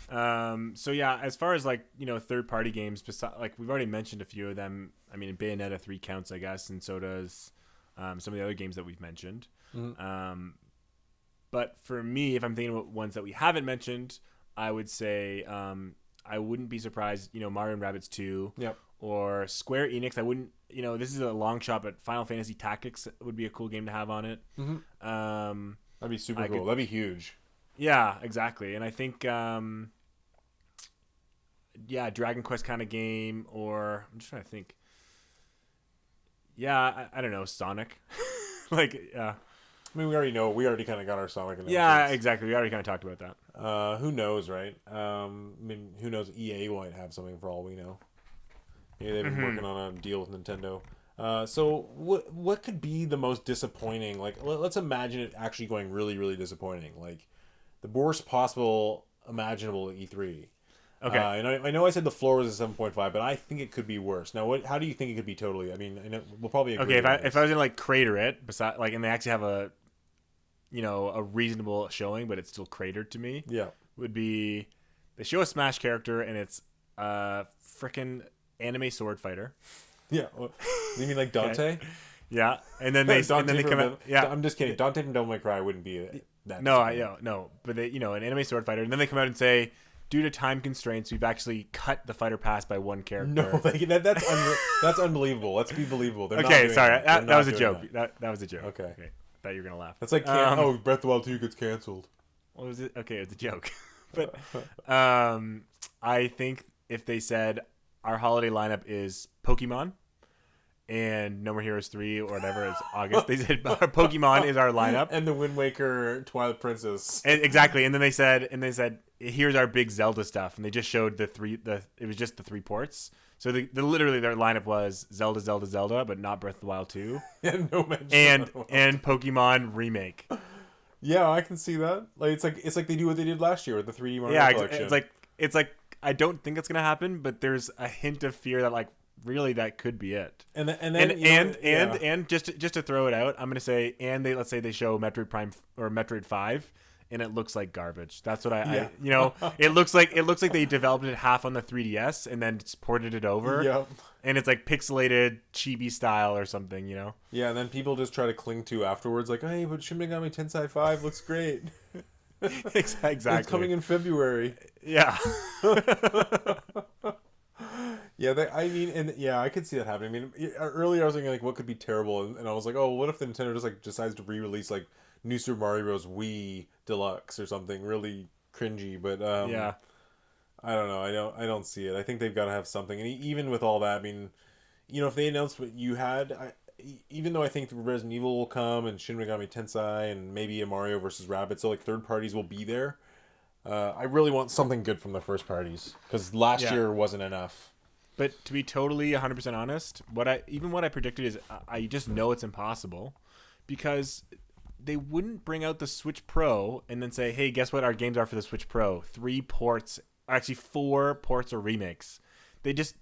So yeah, as far as third-party games, like we've already mentioned a few of them. I mean, Bayonetta 3 counts, I guess, and so does some of the other games that we've mentioned. Mm-hmm. But for me, if I'm thinking about ones that we haven't mentioned, I would say I wouldn't be surprised, Mario and Rabbids 2. Yep. Or Square Enix. I wouldn't, this is a long shot, but Final Fantasy Tactics would be a cool game to have on it. Mm-hmm. That'd be super cool. That'd be huge. Yeah, exactly. And I think, Dragon Quest kind of game, or I'm just trying to think. Yeah, I don't know, Sonic. Yeah. I mean, we already kind of got our Sonic announcements. Yeah, exactly. We already kind of talked about that. Who knows, right? I mean, who knows? EA might have something for all we know. Maybe they've been working on a deal with Nintendo. So what could be the most disappointing? Like, let's imagine it actually going really, really disappointing. Like, the worst possible imaginable at E3. Okay. And I know I said the floor was a 7.5, but I think it could be worse. Now, how do you think it could be totally? I mean, I know we'll probably agree. Okay, if I was gonna crater it, and they actually have a reasonable showing, but it's still cratered to me. Yeah. Would be they show a Smash character and it's a frickin' anime sword fighter. Yeah. You mean like Dante? Okay. Yeah. And then they come out. Yeah. I'm just kidding. Dante from Devil May Cry wouldn't be that. No. But they, an anime sword fighter, and then they come out and say, due to time constraints, we've actually cut the fighter pass by one character. No, that's unbelievable. Let's be believable. Okay, sorry. That was a joke. That was a joke. Okay. I thought you were going to laugh. That's like, Breath of the Wild 2 gets canceled. What was it? Okay, it's a joke. But I think if they said our holiday lineup is Pokemon and No More Heroes 3 or whatever, it's August. They said our Pokemon is our lineup. And the Wind Waker Twilight Princess. Exactly. And then they said, here's our big Zelda stuff, and they just showed it was just the 3 ports. So literally their lineup was Zelda, Zelda, Zelda, but not Breath of the Wild 2. Yeah, no mention. And Pokemon Remake. Yeah, I can see that. Like it's like they do what they did last year with the 3D Mario collection. It's like I don't think it's gonna happen, but there's a hint of fear that like really that could be it. And just to throw it out, I'm gonna say let's say they show Metroid Prime or Metroid 5. And it looks like garbage. That's what it looks like they developed it half on the 3DS and then ported it over. Yep. And it's like pixelated chibi style or something, Yeah, and then people just try to cling to afterwards, like, hey, but Shin Megami Tensei 5 looks great. Exactly. It's coming in February. Yeah. I could see that happening. I mean, earlier I was thinking, like, what could be terrible? And I was like, oh, what if Nintendo just, like, decides to re-release, like, New Super Mario Bros. Wii Deluxe or something really cringy, but yeah, I don't know. I don't see it. I think they've got to have something. And even with all that, I mean, if they announced what you had, even though I think Resident Evil will come and Shin Megami Tensei and maybe a Mario versus Rabbids, so like third parties will be there. I really want something good from the first parties because last year wasn't enough. But to be totally 100% honest, what I predicted is I just know it's impossible because they wouldn't bring out the Switch Pro and then say, hey, guess what our games are for the Switch Pro? 3 ports, actually 4 ports or remakes. They just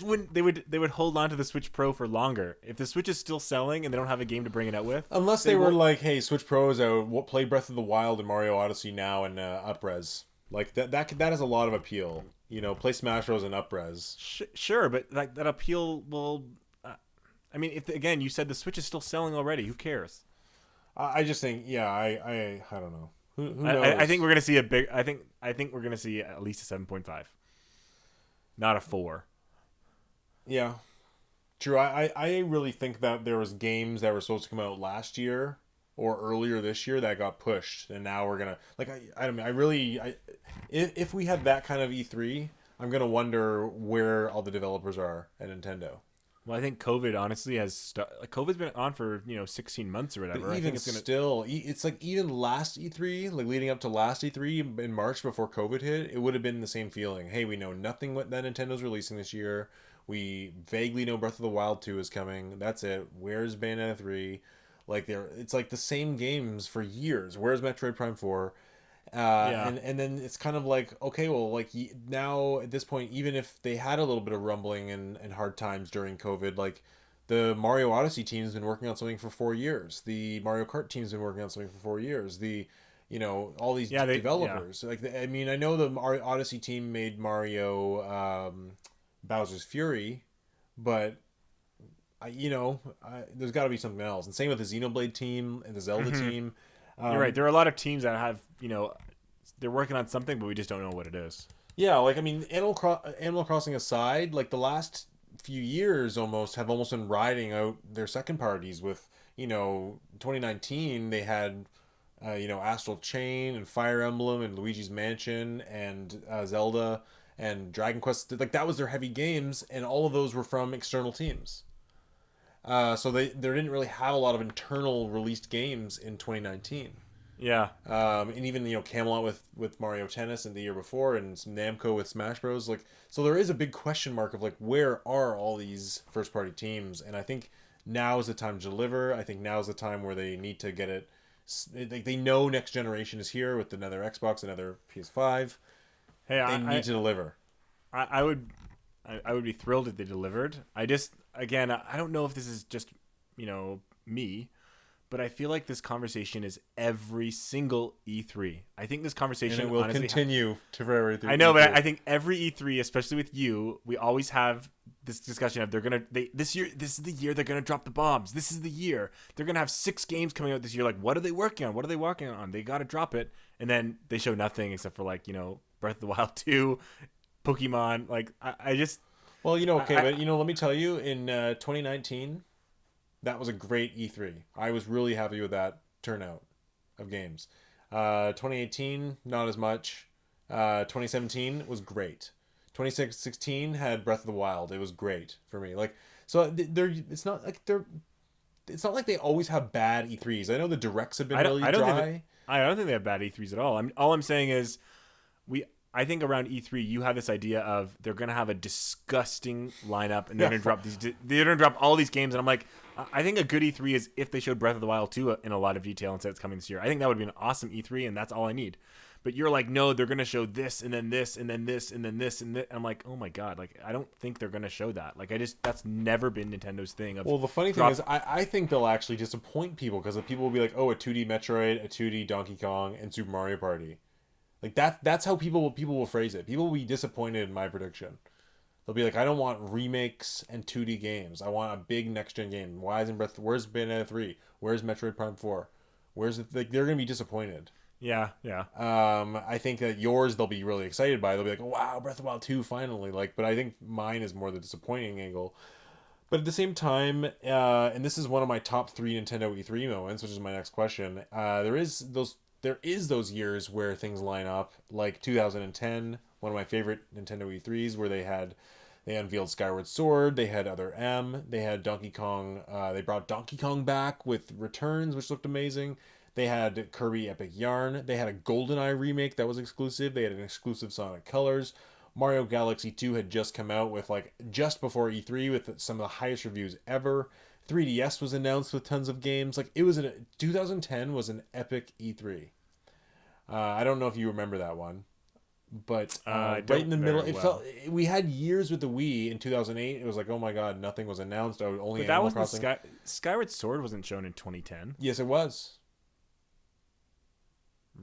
wouldn't. They would hold on to the Switch Pro for longer. If the Switch is still selling and they don't have a game to bring it out with, unless they were like, hey, Switch Pro is out. Play Breath of the Wild and Mario Odyssey now and upres. Like that has a lot of appeal. Play Smash Bros and upres. Sure, but like that appeal will. I mean, again, you said the Switch is still selling already. Who cares? I just think, I don't know. Who knows? I think we're gonna see a big. I think we're gonna see at least a 7.5, not a 4. Yeah, true. I really think that there was games that were supposed to come out last year or earlier this year that got pushed, and now we're gonna if we had that kind of E3, I'm gonna wonder where all the developers are at Nintendo. Well, I think COVID honestly COVID's been on for 16 months or whatever. But even it's like even last E3, like leading up to last E3 in March before COVID hit, it would have been the same feeling. Hey, we know nothing what that Nintendo's releasing this year. We vaguely know Breath of the Wild 2 is coming. That's it. Where's Bayonetta 3? Like it's like the same games for years. Where's Metroid Prime 4? And then it's kind of like, okay, well, like now at this point, even if they had a little bit of rumbling and hard times during COVID, like the Mario Odyssey team's been working on something for 4 years. The Mario Kart team's been working on something for 4 years. All these developers. Yeah. Like, I mean, I know the Mario Odyssey team made Mario Bowser's Fury, but there's got to be something else. And same with the Xenoblade team and the Zelda team. You're right. There are a lot of teams that have, they're working on something, but we just don't know what it is. Yeah, like, I mean, Animal Crossing aside, like, the last few years have almost been riding out their second parties with, 2019, they had, Astral Chain and Fire Emblem and Luigi's Mansion and Zelda and Dragon Quest. Like, that was their heavy games, and all of those were from external teams. So they didn't really have a lot of internal released games in 2019. Yeah. And even Camelot with Mario Tennis and the year before, and Namco with Smash Bros. Like, so there is a big question mark of like, where are all these first party teams? And I think now is the time to deliver. I think now is the time where they need to get it. They know next generation is here with another Xbox, another PS5. Hey, they need to deliver. I would be thrilled if they delivered. Again, I don't know if this is just, me, but I feel like this conversation is every single E3. I think this conversation and it will continue to forever. I know, but I think every E3, especially with you, we always have this discussion of this year, this is the year they're gonna drop the bombs. This is the year they're gonna have 6 games coming out this year. Like, what are they working on? What are they working on? They gotta drop it, and then they show nothing except for like Breath of the Wild 2, Pokemon. Like I just. Well, but let me tell you, in 2019, that was a great E3. I was really happy with that turnout of games. 2018, not as much. 2017 was great. 2016 had Breath of the Wild. It was great for me. Like, so it's not like they always have bad E3s. I know the directs have been really dry. I don't think they have bad E3s at all. All I'm saying is I think around E3 you have this idea of they're gonna have a disgusting lineup and they're gonna drop all these games, and I'm like, I think a good E3 is if they showed Breath of the Wild 2 in a lot of detail and said it's coming this year. I think that would be an awesome E3, and that's all I need. But you're like, no, they're gonna show this and then this and then this and then this and this. And I'm like, oh my god, like I don't think they're gonna show that. Like that's never been Nintendo's thing. Well, the funny thing is, I think they'll actually disappoint people because people will be like, oh, a 2D Metroid, a 2D Donkey Kong, and Super Mario Party. Like that's how people will phrase it. People will be disappointed in my prediction. They'll be like, I don't want remakes and 2D games. I want a big next gen game. Why isn't Where's Bayonetta 3? Where's Metroid Prime 4? Where's it? Like, they're gonna be disappointed. Yeah. I think that yours they'll be really excited by. They'll be like, wow, Breath of the Wild 2 finally. Like, but I think mine is more the disappointing angle. But at the same time, and this is one of my top 3 Nintendo E3 moments, which is my next question. There is those years where things line up, like 2010, one of my favorite Nintendo E3s, where they unveiled Skyward Sword, they had Other M, they had Donkey Kong, they brought Donkey Kong back with Returns, which looked amazing. They had Kirby Epic Yarn, they had a GoldenEye remake that was exclusive, they had an exclusive Sonic Colors. Mario Galaxy 2 had just come out with just before E3 with some of the highest reviews ever. 3DS was announced with tons of games. Like, 2010 was an epic E3. I don't know if you remember that one, but right in the middle, we had years with the Wii in 2008. It was like, oh my god, nothing was announced. Only but Animal Crossing. Skyward Sword wasn't shown in 2010. Yes, it was.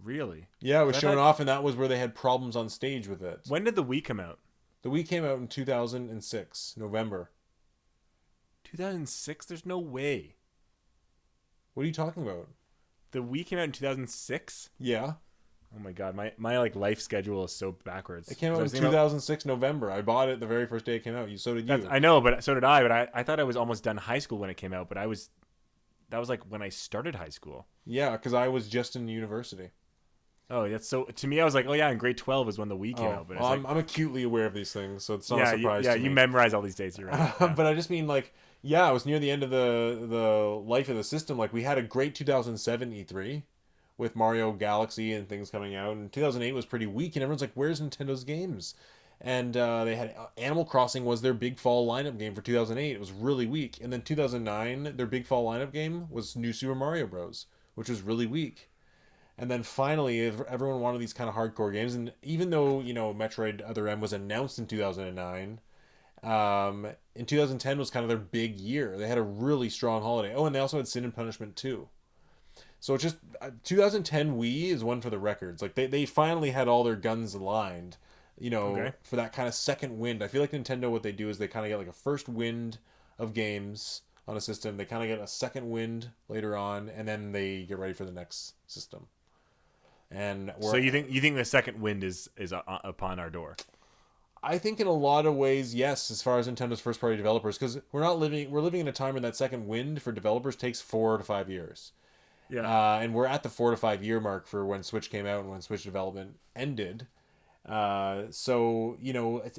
Really? Yeah, it was shown off, and that was where they had problems on stage with it. When did the Wii come out? The Wii came out in 2006, November. 2006? There's no way. What are you talking about? The Wii came out in 2006? Yeah. Oh my god, my like life schedule is so backwards. It came out in 2006 November. I bought it the very first day it came out. So did you. I know, but so did I. But I thought I was almost done high school when it came out. But that was like when I started high school. Yeah, because I was just in university. Oh, that's so. To me, I was like, oh yeah, in grade 12 is when the Wii came out. But I'm acutely aware of these things, so it's not a surprise. You memorize all these dates. You're right. Yeah. But I just mean like, yeah, it was near the end of the life of the system. Like, we had a great 2007 E3 with Mario Galaxy and things coming out, and 2008 was pretty weak, and everyone's like, where's Nintendo's games? And they had Animal Crossing was their big fall lineup game for 2008. It was really weak. And then 2009, their big fall lineup game was New Super Mario Bros., which was really weak. And then finally, everyone wanted these kind of hardcore games. And even though, Metroid Other M was announced in 2009, in 2010 was kind of their big year. They had a really strong holiday. Oh, and they also had Sin and Punishment 2. So it's just 2010 Wii is one for the records. Like, they finally had all their guns aligned, for that kind of second wind. I feel like Nintendo, what they do is they kind of get like a first wind of games on a system. They kind of get a second wind later on, and then they get ready for the next system. And so you think the second wind is upon our door? I think in a lot of ways, yes, as far as Nintendo's first party developers, because we're living in a time when that second wind for developers takes 4 to 5 years. Yeah. And we're at the 4 to 5 year mark for when Switch came out and when Switch development ended. So,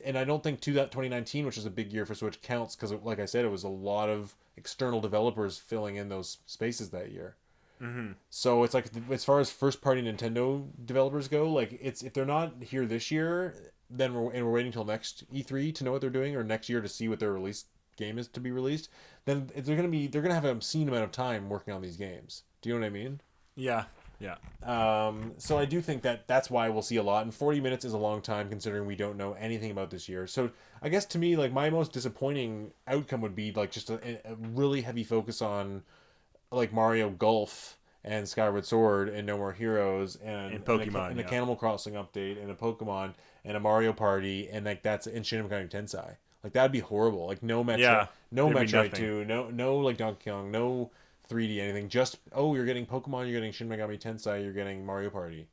and I don't think 2019, which is a big year for Switch, counts because, like I said, it was a lot of external developers filling in those spaces that year. Mm-hmm. So it's like, as far as first party Nintendo developers go, like, if they're not here this year, then we're waiting till next E3 to know what they're doing, or next year to see what their release game is to be released, then they're gonna have an obscene amount of time working on these games. Do you know what I mean? Yeah. So I do think that's why we'll see a lot, and 40 minutes is a long time considering we don't know anything about this year. So I guess to me, like, my most disappointing outcome would be like just a really heavy focus on like Mario Golf and Skyward Sword and No More Heroes and Pokemon and a Animal Crossing update and a Pokemon and a Mario Party and like that's in Shin Megami Tensei. Like, that'd be horrible. Like, no Metroid, no Metroid 2, no like Donkey Kong, no 3D anything. Just, you're getting Pokemon, you're getting Shin Megami Tensei, you're getting Mario Party.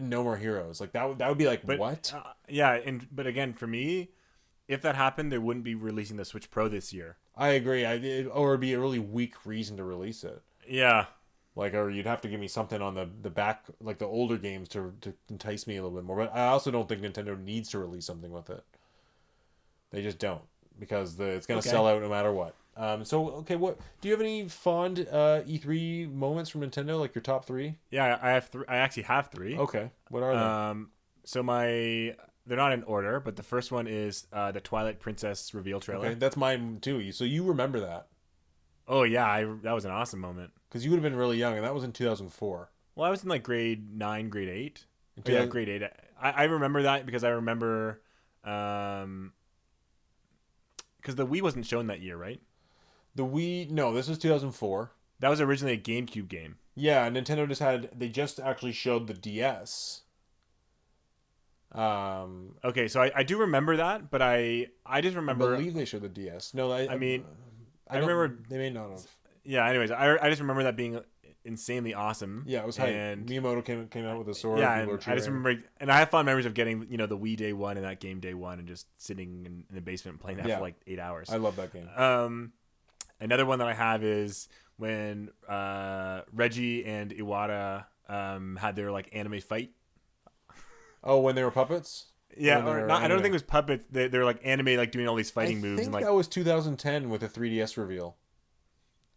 No More Heroes. Like, that would be like, what? But again, for me, if that happened, they wouldn't be releasing the Switch Pro this year. I agree. Or it'd be a really weak reason to release it. Yeah. Like, or you'd have to give me something on the back, like the older games to entice me a little bit more. But I also don't think Nintendo needs to release something with it. They just don't, because it's going to sell out no matter what. So okay, what do you have any fond E3 moments from Nintendo, like your top three? Yeah, I have I actually have three. Okay, what are they? So they're not in order, but the first one is the Twilight Princess reveal Okay, trailer. that's mine too. So you remember that Oh yeah, that was an awesome moment. because you would have been really young, and that was in 2004. Well, I was in like grade 9, grade 8. In Oh, yeah, 2000, grade 8. I remember that because I remember um because the Wii wasn't shown that year, right? the Wii, no, this was 2004. That was originally a GameCube game. Yeah, Nintendo they just actually showed the DS. Um, Okay, so I do remember that, but I just I remember. believe they showed the DS. No, I mean, I I don't. remember. They may not have. Yeah. Anyways, I just remember that being insanely awesome. Yeah, it was hype. And Miyamoto came out with a sword. yeah, People were and I just cheering. remember, and I have fond memories of getting the Wii day one and that game day one, and just sitting in the basement and playing that Yeah. for like 8 hours. I love that game. Another one that I have is when Reggie and Iwata had their like anime fight. Oh, when they were puppets. Yeah, When they or were not. I don't anime. think it was puppets. They're like anime, like doing all these I fighting moves, think and like that was 2010 with the 3DS reveal.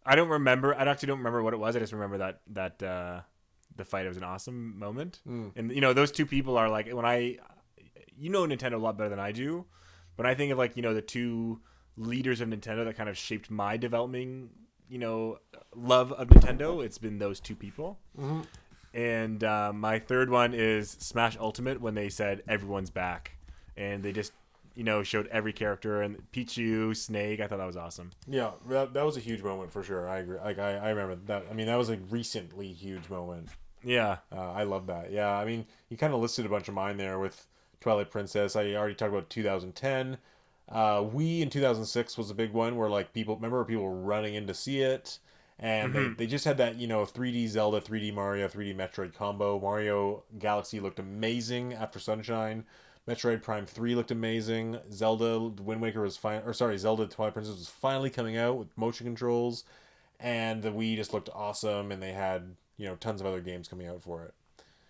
I don't remember. I actually don't remember what it was. I just remember that the fight was an awesome moment. And those two people are like when Nintendo a lot better than I do, but I think of like the two leaders of Nintendo that kind of shaped my developing love of Nintendo. It's been those two people. Mm-hmm. And my third one is Smash Ultimate when they said everyone's back, and they just showed every character and Pichu, Snake. I thought that was awesome. Yeah, that was a huge moment for sure. I agree. Like I remember that. I mean, that was a recently huge moment. Yeah. I love that. Yeah, I mean, you kind of listed a bunch of mine there with Twilight Princess. I already talked about 2010. Wii in 2006 was a big one where like people were running in to see it, and they just had that 3D Zelda, 3D Mario, 3D Metroid combo. Mario Galaxy looked amazing after Sunshine. Metroid Prime 3 looked amazing. Zelda Wind Waker was fine, or sorry, Zelda Twilight Princess was finally coming out with motion controls, and the Wii just looked awesome, and they had tons of other games coming out for it.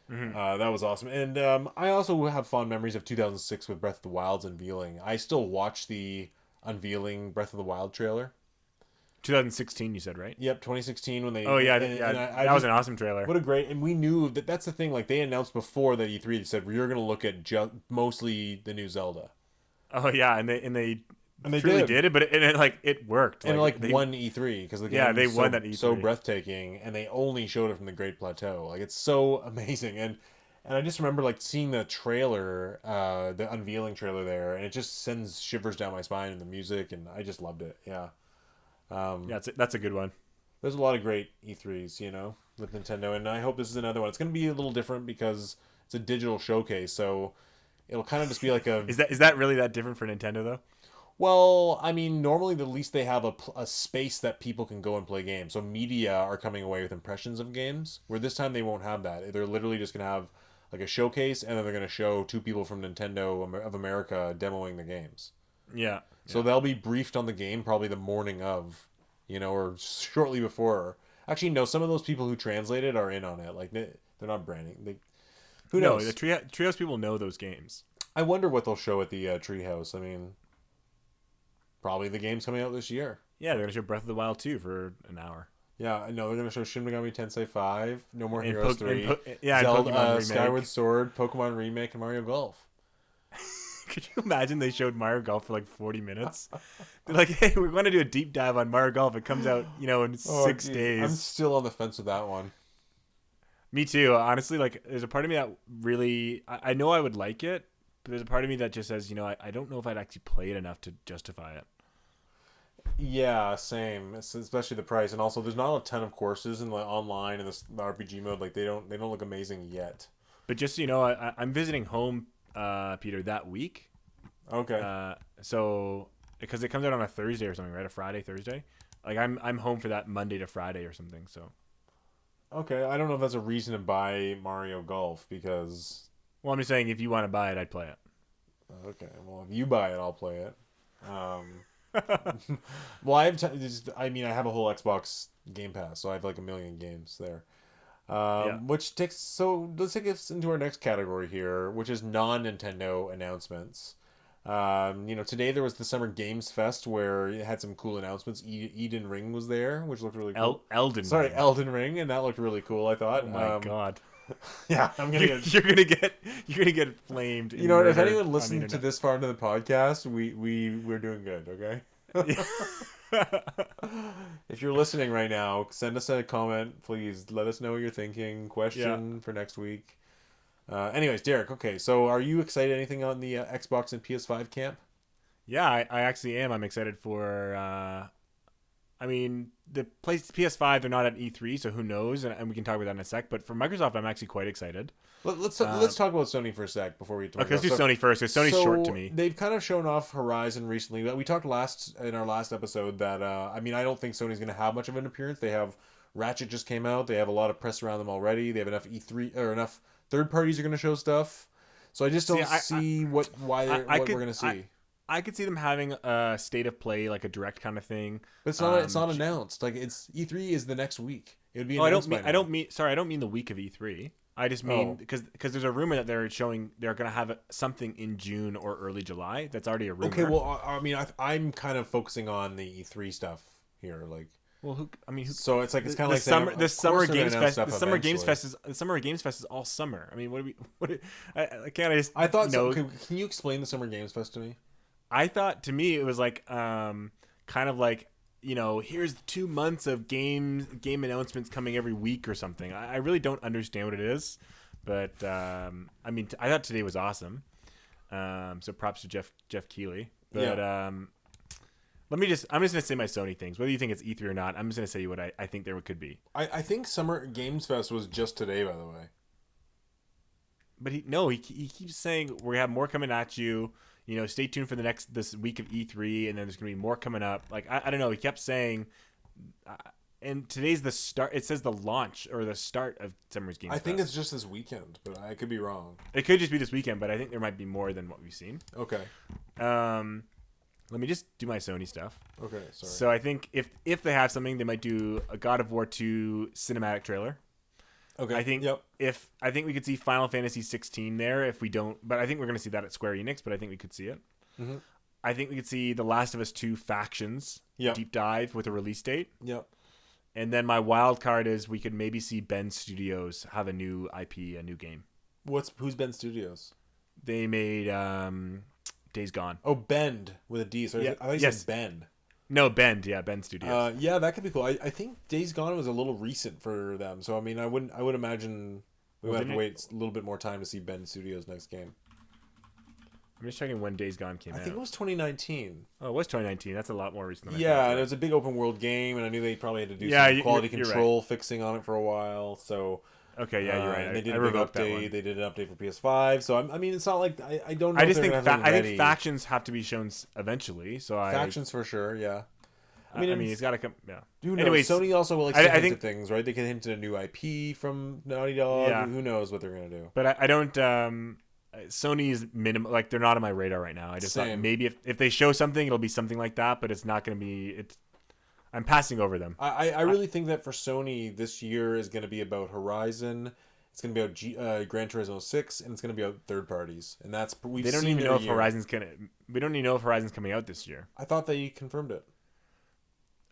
That was awesome, and I also have fond memories of 2006 with Breath of the Wild's unveiling. I still watch the unveiling Breath of the Wild trailer. 2016, you said, right? Yep, 2016 when they. Oh yeah, and that was an awesome trailer. What a great, and we knew that's the thing. Like they announced before that E3, they said we're going to look at mostly the new Zelda. Oh yeah, and they And they truly did. it, but it worked. And they won E3 because the game Yeah, they was won that E3. so breathtaking, and they only showed it from the Great Plateau. Like it's so amazing, and I just remember like seeing the trailer, the unveiling trailer there, and it just sends shivers down my spine, and the music, and I just loved it. Yeah. Yeah, that's a good one. There's a lot of great E3s, with Nintendo, and I hope this is another one. It's going to be a little different because it's a digital showcase, so it'll kind of just be like a. Is that really that different for Nintendo though? Well, I mean, normally at least they have a space that people can go and play games. So media are coming away with impressions of games, where this time they won't have that. They're literally just going to have like a showcase, and then they're going to show two people from Nintendo of America demoing the games. Yeah. So they'll be briefed on the game probably the morning of, or shortly before. Actually, no, some of those people who translated are in on it. Like they're not branding. Who knows? No, the Treehouse people know those games. I wonder what they'll show at the Treehouse. I mean, probably the games coming out this year. Yeah, they're gonna show Breath of the Wild 2 for an hour. Yeah, no, they're gonna show Shin Megami Tensei 5, No More And Heroes 3, and Zelda, Pokemon Remake. Skyward Sword, Pokemon Remake, and Mario Golf. Could you imagine they showed Mario Golf for like 40 minutes? They're like, hey, we're going to do a deep dive on Mario Golf. It comes out, in 6 days. I'm still on the fence with that one. Me too. Honestly, like, there's a part of me that really, I know I would like it, but there's a part of me that just says, I don't know if I'd actually play it enough to justify it. Yeah, same. Especially the price, and also there's not a ton of courses in the online and the RPG mode. Like they don't look amazing yet. But just so you know, I'm visiting home, Peter, that week. Okay. So because it comes out on a Thursday or something, right? A Friday, Thursday. Like I'm home for that Monday to Friday or something. So. Okay, I don't know if that's a reason to buy Mario Golf because. Well, I'm just saying if you want to buy it, I'd play it. Okay, well if you buy it, I'll play it. Well, I have a whole Xbox Game Pass, so I have like a million games there. Which let's take us into our next category here, which is non-Nintendo announcements. Today there was the Summer Games Fest where it had some cool announcements. Eden Ring was there, which looked really cool. Ring. Elden Ring, and that looked really cool, I thought. Oh my god. Yeah, I'm gonna you're gonna get flamed. You know what? If anyone listened to this far into the podcast, we're doing good. Okay. If you're listening right now, send us a comment, please. Let us know what you're thinking. Question for next week. Anyways, Derek. Okay, so are you excited? Anything on the Xbox and PS5 camp? Yeah, I actually am. I'm excited for. The PS5, they're not at E3, so who knows? And we can talk about that in a sec. But for Microsoft, I'm actually quite excited. Let's talk about Sony for a sec before we talk. Okay, let's do Sony first, because Sony's short to me. They've kind of shown off Horizon recently. We talked in our last episode that I don't think Sony's going to have much of an appearance. They have Ratchet just came out. They have a lot of press around them already. They have enough E3 or enough third parties are going to show stuff. So I just don't see what we're going to see. I could see them having a state of play, like a direct kind of thing. But it's not announced. Like E3 is the next week. It would be. I don't mean the week of E3. I just mean because there's a rumor that they're going to have something in June or early July. That's already a rumor. Okay, well, I'm kind of focusing on the E3 stuff here, like. Well, so it's kind of like the Summer Games Fest. The Summer Games Fest is all summer. I mean, I thought so. Can you explain the Summer Games Fest to me? I thought, to me, it was like kind of like, here's 2 months of game announcements coming every week or something. I really don't understand what it is, but I thought today was awesome. So props to Jeff Keighley. But I'm just gonna say my Sony things. Whether you think it's E3 or not, I'm just gonna say what I think there could be. I think Summer Games Fest was just today, by the way. But he keeps saying we have more coming at you. Stay tuned for this week of E3, and then there's gonna be more coming up. Like I don't know. He kept saying, and today's the start. It says the launch or the start of Summer's Games Fest. I think it's just this weekend, but I could be wrong. It could just be this weekend, but I think there might be more than what we've seen. Okay. Let me just do my Sony stuff. Okay, sorry. So I think if they have something, they might do a God of War 2 cinematic trailer. Okay. I think we could see Final Fantasy 16 there if we don't, but I think we're going to see that at Square Enix, but I think we could see it. Mm-hmm. I think we could see The Last of Us 2 Factions deep dive with a release date. Yep. And then my wild card is we could maybe see Bend Studios have a new IP, a new game. Who's Bend Studios? They made Days Gone. Oh, Bend with a D. So I thought you said Bend. No, Bend. Yeah, Bend Studios. Yeah, that could be cool. I think Days Gone was a little recent for them, so I would imagine we would have to wait a little bit more time to see Bend Studios' next game. I'm just checking when Days Gone came out. I think it was 2019. Oh, it was 2019. That's a lot more recent than I thought. And it was a big open world game, and I knew they probably had to do some quality control fixing on it for a while. So okay, yeah, you're right. They did a big update. They did an update for PS5. So it's not like I don't know. I just think factions have to be shown eventually. So factions for sure. Yeah. It's got to come. Yeah. Anyways, Sony also likes to hint at things, right? They can hint at a new IP from Naughty Dog. Yeah. Who knows what they're gonna do? But I don't. Sony's minimum, like they're not on my radar right now. I just thought maybe if they show something, it'll be something like that. But it's not gonna be. I'm passing over them. I really think that for Sony this year is gonna be about Horizon. It's gonna be about Gran Turismo 6, and it's gonna be about third parties, and that's We don't even know if Horizon's coming out this year. I thought they confirmed it.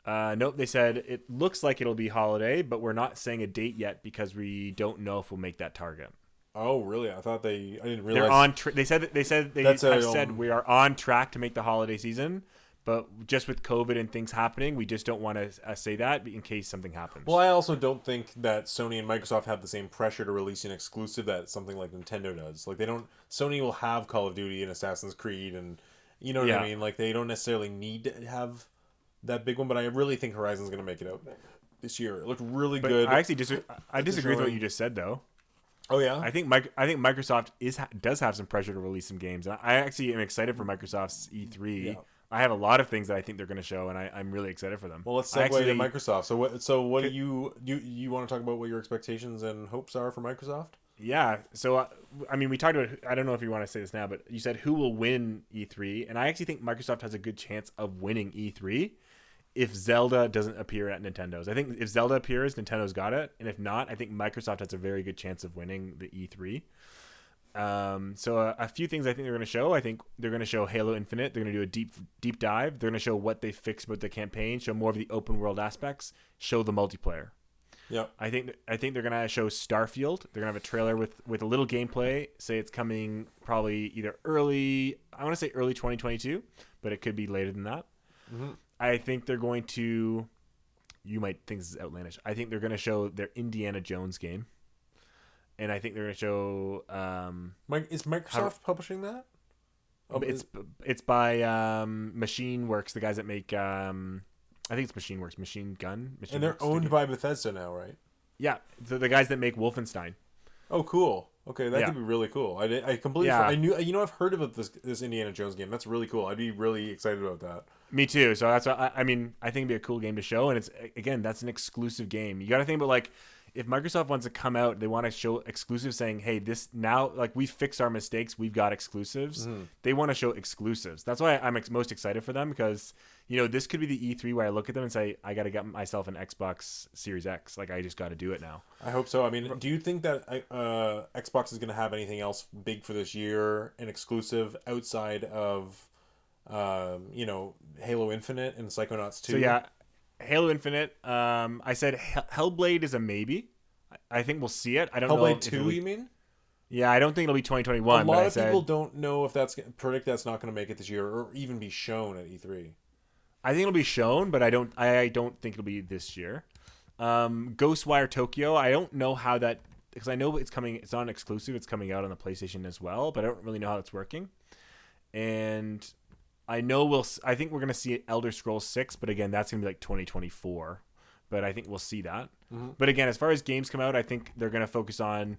Nope, they said it looks like it'll be holiday, but we're not saying a date yet because we don't know if we'll make that target. Oh, really? I didn't realize they're on. They said we are on track to make the holiday season, but just with COVID and things happening, we just don't want to say that in case something happens. Well, I also don't think that Sony and Microsoft have the same pressure to release an exclusive that something like Nintendo does. Like Sony will have Call of Duty and Assassin's Creed, and you know what I mean. Like they don't necessarily need to have that big one, but I really think Horizon's going to make it out this year. It looked really good. I actually disagree with what you just said, though. Oh yeah, I think Microsoft does have some pressure to release some games. I actually am excited for Microsoft's E3. Yeah. I have a lot of things that I think they're going to show, and I'm really excited for them. Well, let's segue to Microsoft. So what do you want to talk about? What your expectations and hopes are for Microsoft? Yeah. So we talked about. I don't know if you want to say this now, but you said who will win E3, and I actually think Microsoft has a good chance of winning E3. If Zelda doesn't appear at Nintendo's. I think if Zelda appears, Nintendo's got it. And if not, I think Microsoft has a very good chance of winning the E3. So a few things I think they're going to show. I think they're going to show Halo Infinite. They're going to do a deep dive. They're going to show what they fixed about the campaign, show more of the open world aspects, show the multiplayer. Yep. I think they're going to show Starfield. They're going to have a trailer with a little gameplay. Say it's coming probably either early. I want to say early 2022, but it could be later than that. Mm-hmm. I think they're going to. You might think this is outlandish. I think they're going to show their Indiana Jones game. And I think they're going to show. Is Microsoft publishing that? It's by Machine Works, the guys that make. I think it's Machine Works, Machine Gun. Machine and they're Works owned Studio. by Bethesda now, right? Yeah, the guys that make Wolfenstein. Oh, cool. Okay, that could be really cool. I completely. Yeah. I knew. I've heard about this Indiana Jones game. That's really cool. I'd be really excited about that. Me too. So that's what I mean. I think it'd be a cool game to show, and it's again that's an exclusive game. You got to think about like. If Microsoft wants to come out, they want to show exclusives saying, hey, this now, like we fixed our mistakes. We've got exclusives. Mm-hmm. They want to show exclusives. That's why I'm most excited for them because, this could be the E3 where I look at them and say, I got to get myself an Xbox Series X. Like I just got to do it now. I hope so. I mean, do you think that Xbox is going to have anything else big for this year, an exclusive outside of, Halo Infinite and Psychonauts 2? So yeah. Halo Infinite. I said Hellblade is a maybe. I think we'll see it. I don't know. Hellblade 2, you mean? Yeah, I don't think it'll be 2021. A lot of people don't know if that's predict that's not going to make it this year or even be shown at E3. I think it'll be shown, but I don't think it'll be this year. Ghostwire Tokyo. I don't know how that because I know it's coming. It's not an exclusive. It's coming out on the PlayStation as well, but I don't really know how it's working. And I think we're going to see Elder Scrolls 6, but again, that's going to be like 2024. But I think we'll see that. Mm-hmm. But again, as far as games come out, I think they're going to focus on.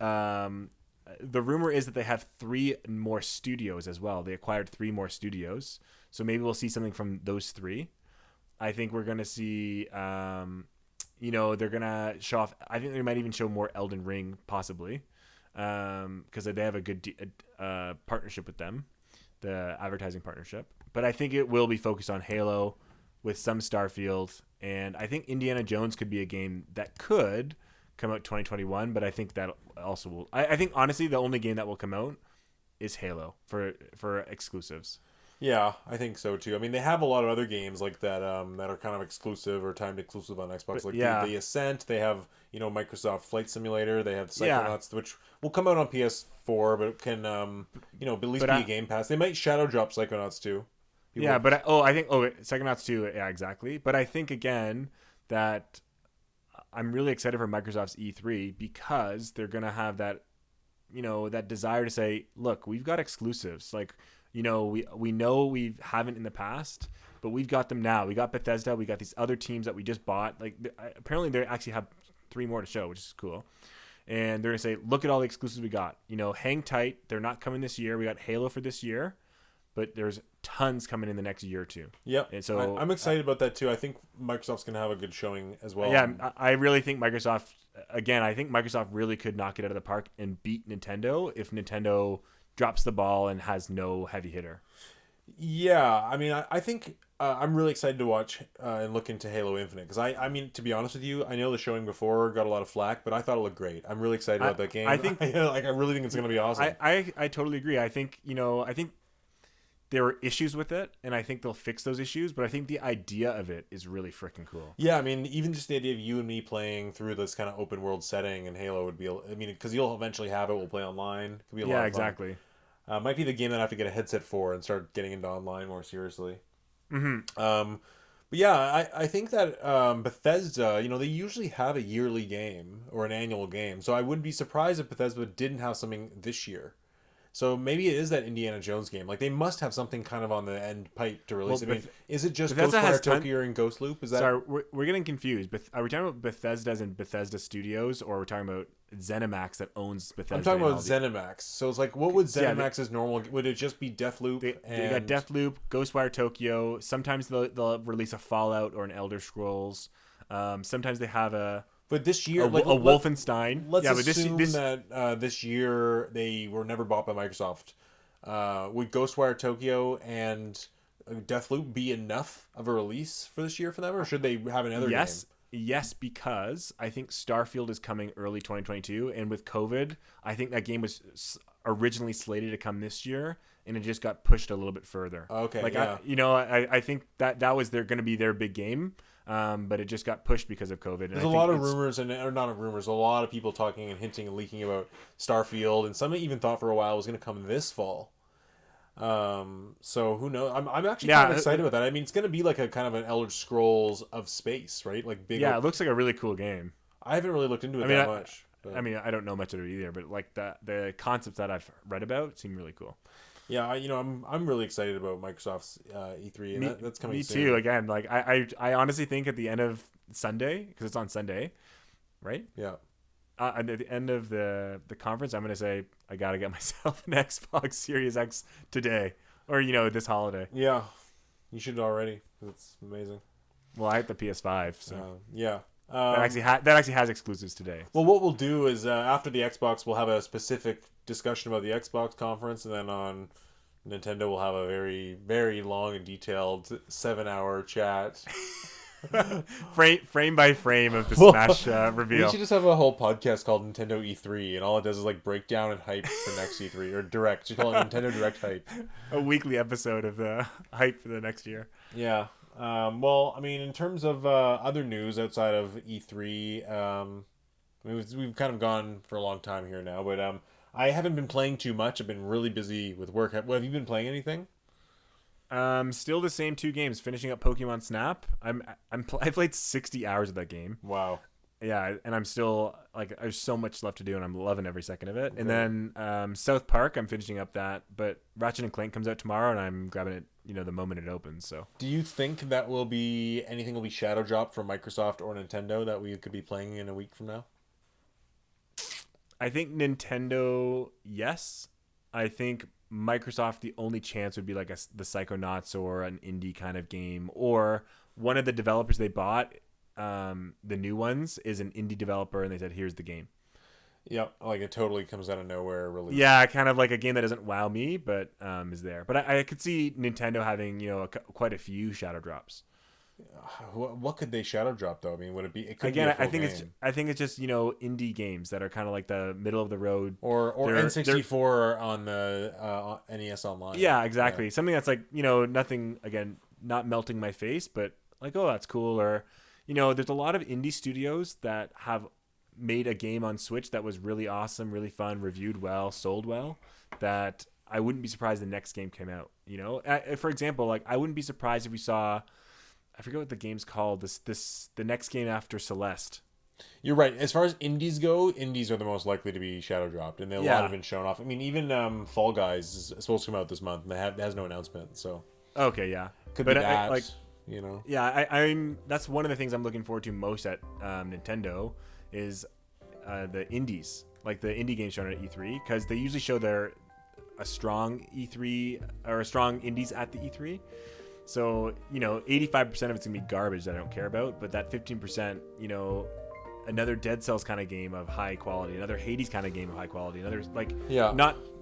The rumor is that they have 3 more studios as well. They acquired 3 more studios, so maybe we'll see something from those 3. I think we're going to see. They're going to show off. I think they might even show more Elden Ring, possibly, because they have a good partnership with them. The advertising partnership, but I think it will be focused on Halo with some Starfield, and I think Indiana Jones could be a game that could come out 2021, but I think that also will. I think honestly the only game that will come out is Halo for exclusives. Yeah, I think so too. I mean, they have a lot of other games like that that are kind of exclusive or timed exclusive on Xbox, like the Ascent. They have Microsoft Flight Simulator. They have Psychonauts, which will come out on PS4, but it can at least be a Game Pass. They might shadow drop Psychonauts too. I think Psychonauts 2, yeah, exactly. But I think again that I'm really excited for Microsoft's E3 because they're gonna have that that desire to say, look, we've got exclusives like. We know we haven't in the past, but we've got them now. We got Bethesda. We got these other teams that we just bought. Like apparently they actually have 3 more to show, which is cool. And they're gonna say, look at all the exclusives we got. Hang tight. They're not coming this year. We got Halo for this year, but there's tons coming in the next year or 2. Yep. And so I'm excited about that too. I think Microsoft's gonna have a good showing as well. Yeah, I really think Microsoft. Again, I think Microsoft really could knock it out of the park and beat Nintendo if Nintendo drops the ball and has no heavy hitter. Yeah, I mean, I think I'm really excited to watch and look into Halo Infinite because I mean, to be honest with you, I know the showing before got a lot of flack, but I thought it looked great. I'm really excited about that game. I think, I really think it's going to be awesome. I totally agree. I think there were issues with it, and I think they'll fix those issues. But I think the idea of it is really freaking cool. Yeah, I mean, even just the idea of you and me playing through this kind of open world setting in Halo would be. I mean, because you'll eventually have it. We'll play online. It could be a lot of exactly. Fun. Might be the game that I have to get a headset for and start getting into online more seriously. Mm-hmm. But yeah, I think that Bethesda, they usually have a yearly game or an annual game. So I wouldn't be surprised if Bethesda didn't have something this year. So maybe it is that Indiana Jones game. Like they must have something kind of on the end pipe to release. Well, I mean, is it just Bethesda Ghostwire Tokyo and Ghost Loop? Is that? Sorry, we're getting confused. Are we talking about Bethesda's and Bethesda Studios, or are we talking about ZeniMax that owns Bethesda? I'm talking about ZeniMax. So it's like, what would ZeniMax's normal? Would it just be Deathloop? They got Deathloop, Ghostwire Tokyo. Sometimes they'll release a Fallout or an Elder Scrolls. Sometimes they have a. But this year, Wolfenstein. Let's assume that this year they were never bought by Microsoft. Would Ghostwire Tokyo and Deathloop be enough of a release for this year for them, or should they have another game? yes, because I think Starfield is coming early 2022, and with COVID, I think that game was originally slated to come this year, and it just got pushed a little bit further. Okay, like yeah. I think that was going to be their big game, but it just got pushed because of COVID. And There's a lot of rumors, or not rumors, a lot of people talking and hinting and leaking about Starfield, and some even thought for a while it was going to come this fall. So who knows? I'm actually kind of excited about that. I mean, it's going to be like a kind of an Elder Scrolls of space, right? Like big. Yeah, it looks like a really cool game. I haven't really looked into it that much. But... I mean, I don't know much of it either, but like the concepts that I've read about seem really cool. Yeah, I'm really excited about Microsoft's E3, and that's coming soon. Me too. Again, like I honestly think at the end of Sunday, because it's on Sunday, right? Yeah. At the end of the conference, I'm gonna say I gotta get myself an Xbox Series X today, or this holiday. Yeah, you should already. That's amazing. Well, I have the PS5, so yeah. That actually has exclusives today. Well, what we'll do is after the Xbox, we'll have a specific discussion about the Xbox conference, and then on Nintendo, we'll have a very, very long and detailed 7-hour chat. frame by frame of the Smash reveal. We should just have a whole podcast called Nintendo E3, and all it does is like break down and hype for next E3 or Direct. Just call it Nintendo Direct Hype. A weekly episode of the hype for the next year. Yeah. Well, I mean, in terms of other news outside of E3, we've kind of gone for a long time here now, but I haven't been playing too much. I've been really busy with work. Have you been playing anything? Still the same 2 games. Finishing up Pokemon Snap. I played 60 hours of that game. Wow. Yeah, and I'm still there's so much left to do, and I'm loving every second of it. Okay. And then South Park, I'm finishing up that, but Ratchet and Clank comes out tomorrow, and I'm grabbing it, the moment it opens. So, do you think that anything will be shadow dropped from Microsoft or Nintendo that we could be playing in a week from now? I think Nintendo, yes. I think Microsoft, the only chance would be like the Psychonauts or an indie kind of game, or one of the developers they bought. The new ones is an indie developer, and they said, "Here's the game." Yep, like it totally comes out of nowhere. Really, yeah, kind of like a game that doesn't wow me, but is there. But I could see Nintendo having quite a few shadow drops. What could they shadow drop though? I mean, would it be? It could again. Be a full I think game. I think it's just indie games that are kind of like the middle of the road, or N64 on the NES Online. Yeah, exactly. Yeah. Something that's like nothing. Again, not melting my face, but like, oh, that's cool. Or there's a lot of indie studios that have made a game on Switch that was really awesome, really fun, reviewed well, sold well, that I wouldn't be surprised the next game came out. For example, like I wouldn't be surprised if we saw, I forget what the game's called, the next game after Celeste. You're right. As far as indies go, indies are the most likely to be shadow dropped, and a lot have been shown off. I mean, even Fall Guys is supposed to come out this month, and it has no announcement. So okay, yeah, could be that. Yeah, I'm. That's one of the things I'm looking forward to most at Nintendo is the indies, like the indie games shown at E3, because they usually show a strong E3 or a strong indies at the E3. So 85% of it's gonna be garbage that I don't care about, but that 15%, another Dead Cells kind of game of high quality, another Hades kind of game of high quality, another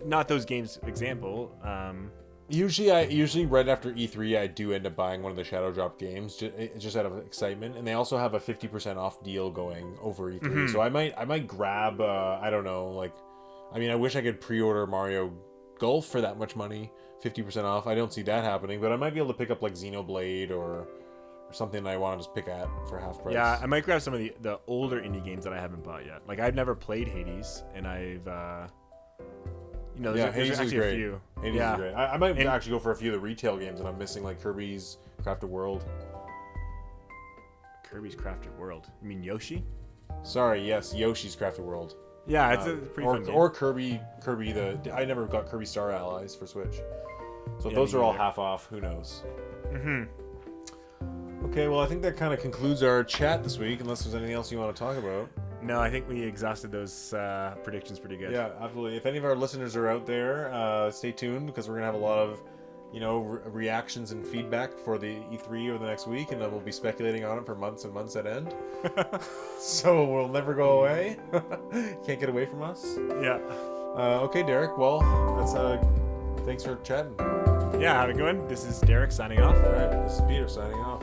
not those games example. Usually right after E3, I do end up buying one of the shadow drop games just out of excitement, and they also have a 50% off deal going over E3. Mm-hmm. So I might grab I don't know, I wish I could pre-order Mario Golf for that much money, 50% off. I don't see that happening, but I might be able to pick up like Xenoblade or something that I want to just pick at for half price. Yeah, I might grab some of the older indie games that I haven't bought yet. Like I've never played Hades, and I've Hades is great. A few. Hades is great. I might actually go for a few of the retail games that I'm missing, like Kirby's Crafted World. Kirby's Crafted World? You mean Yoshi? Sorry, yes, Yoshi's Crafted World. Yeah, it's a pretty fun game. Or Kirby. I never got Kirby Star Allies for Switch. So those are all half off. Who knows? Mm-hmm. Okay, well, I think that kind of concludes our chat this week, unless there's anything else you want to talk about. No, I think we exhausted those predictions pretty good. Yeah, absolutely. If any of our listeners are out there, stay tuned, because we're going to have a lot of reactions and feedback for the E3 over the next week, and then we'll be speculating on it for months and months at end. So we'll never go away. Can't get away from us. Yeah. Okay, Derek. Well, that's thanks for chatting. Yeah, have a good one. This is Derek signing off. All right, this is Peter signing off.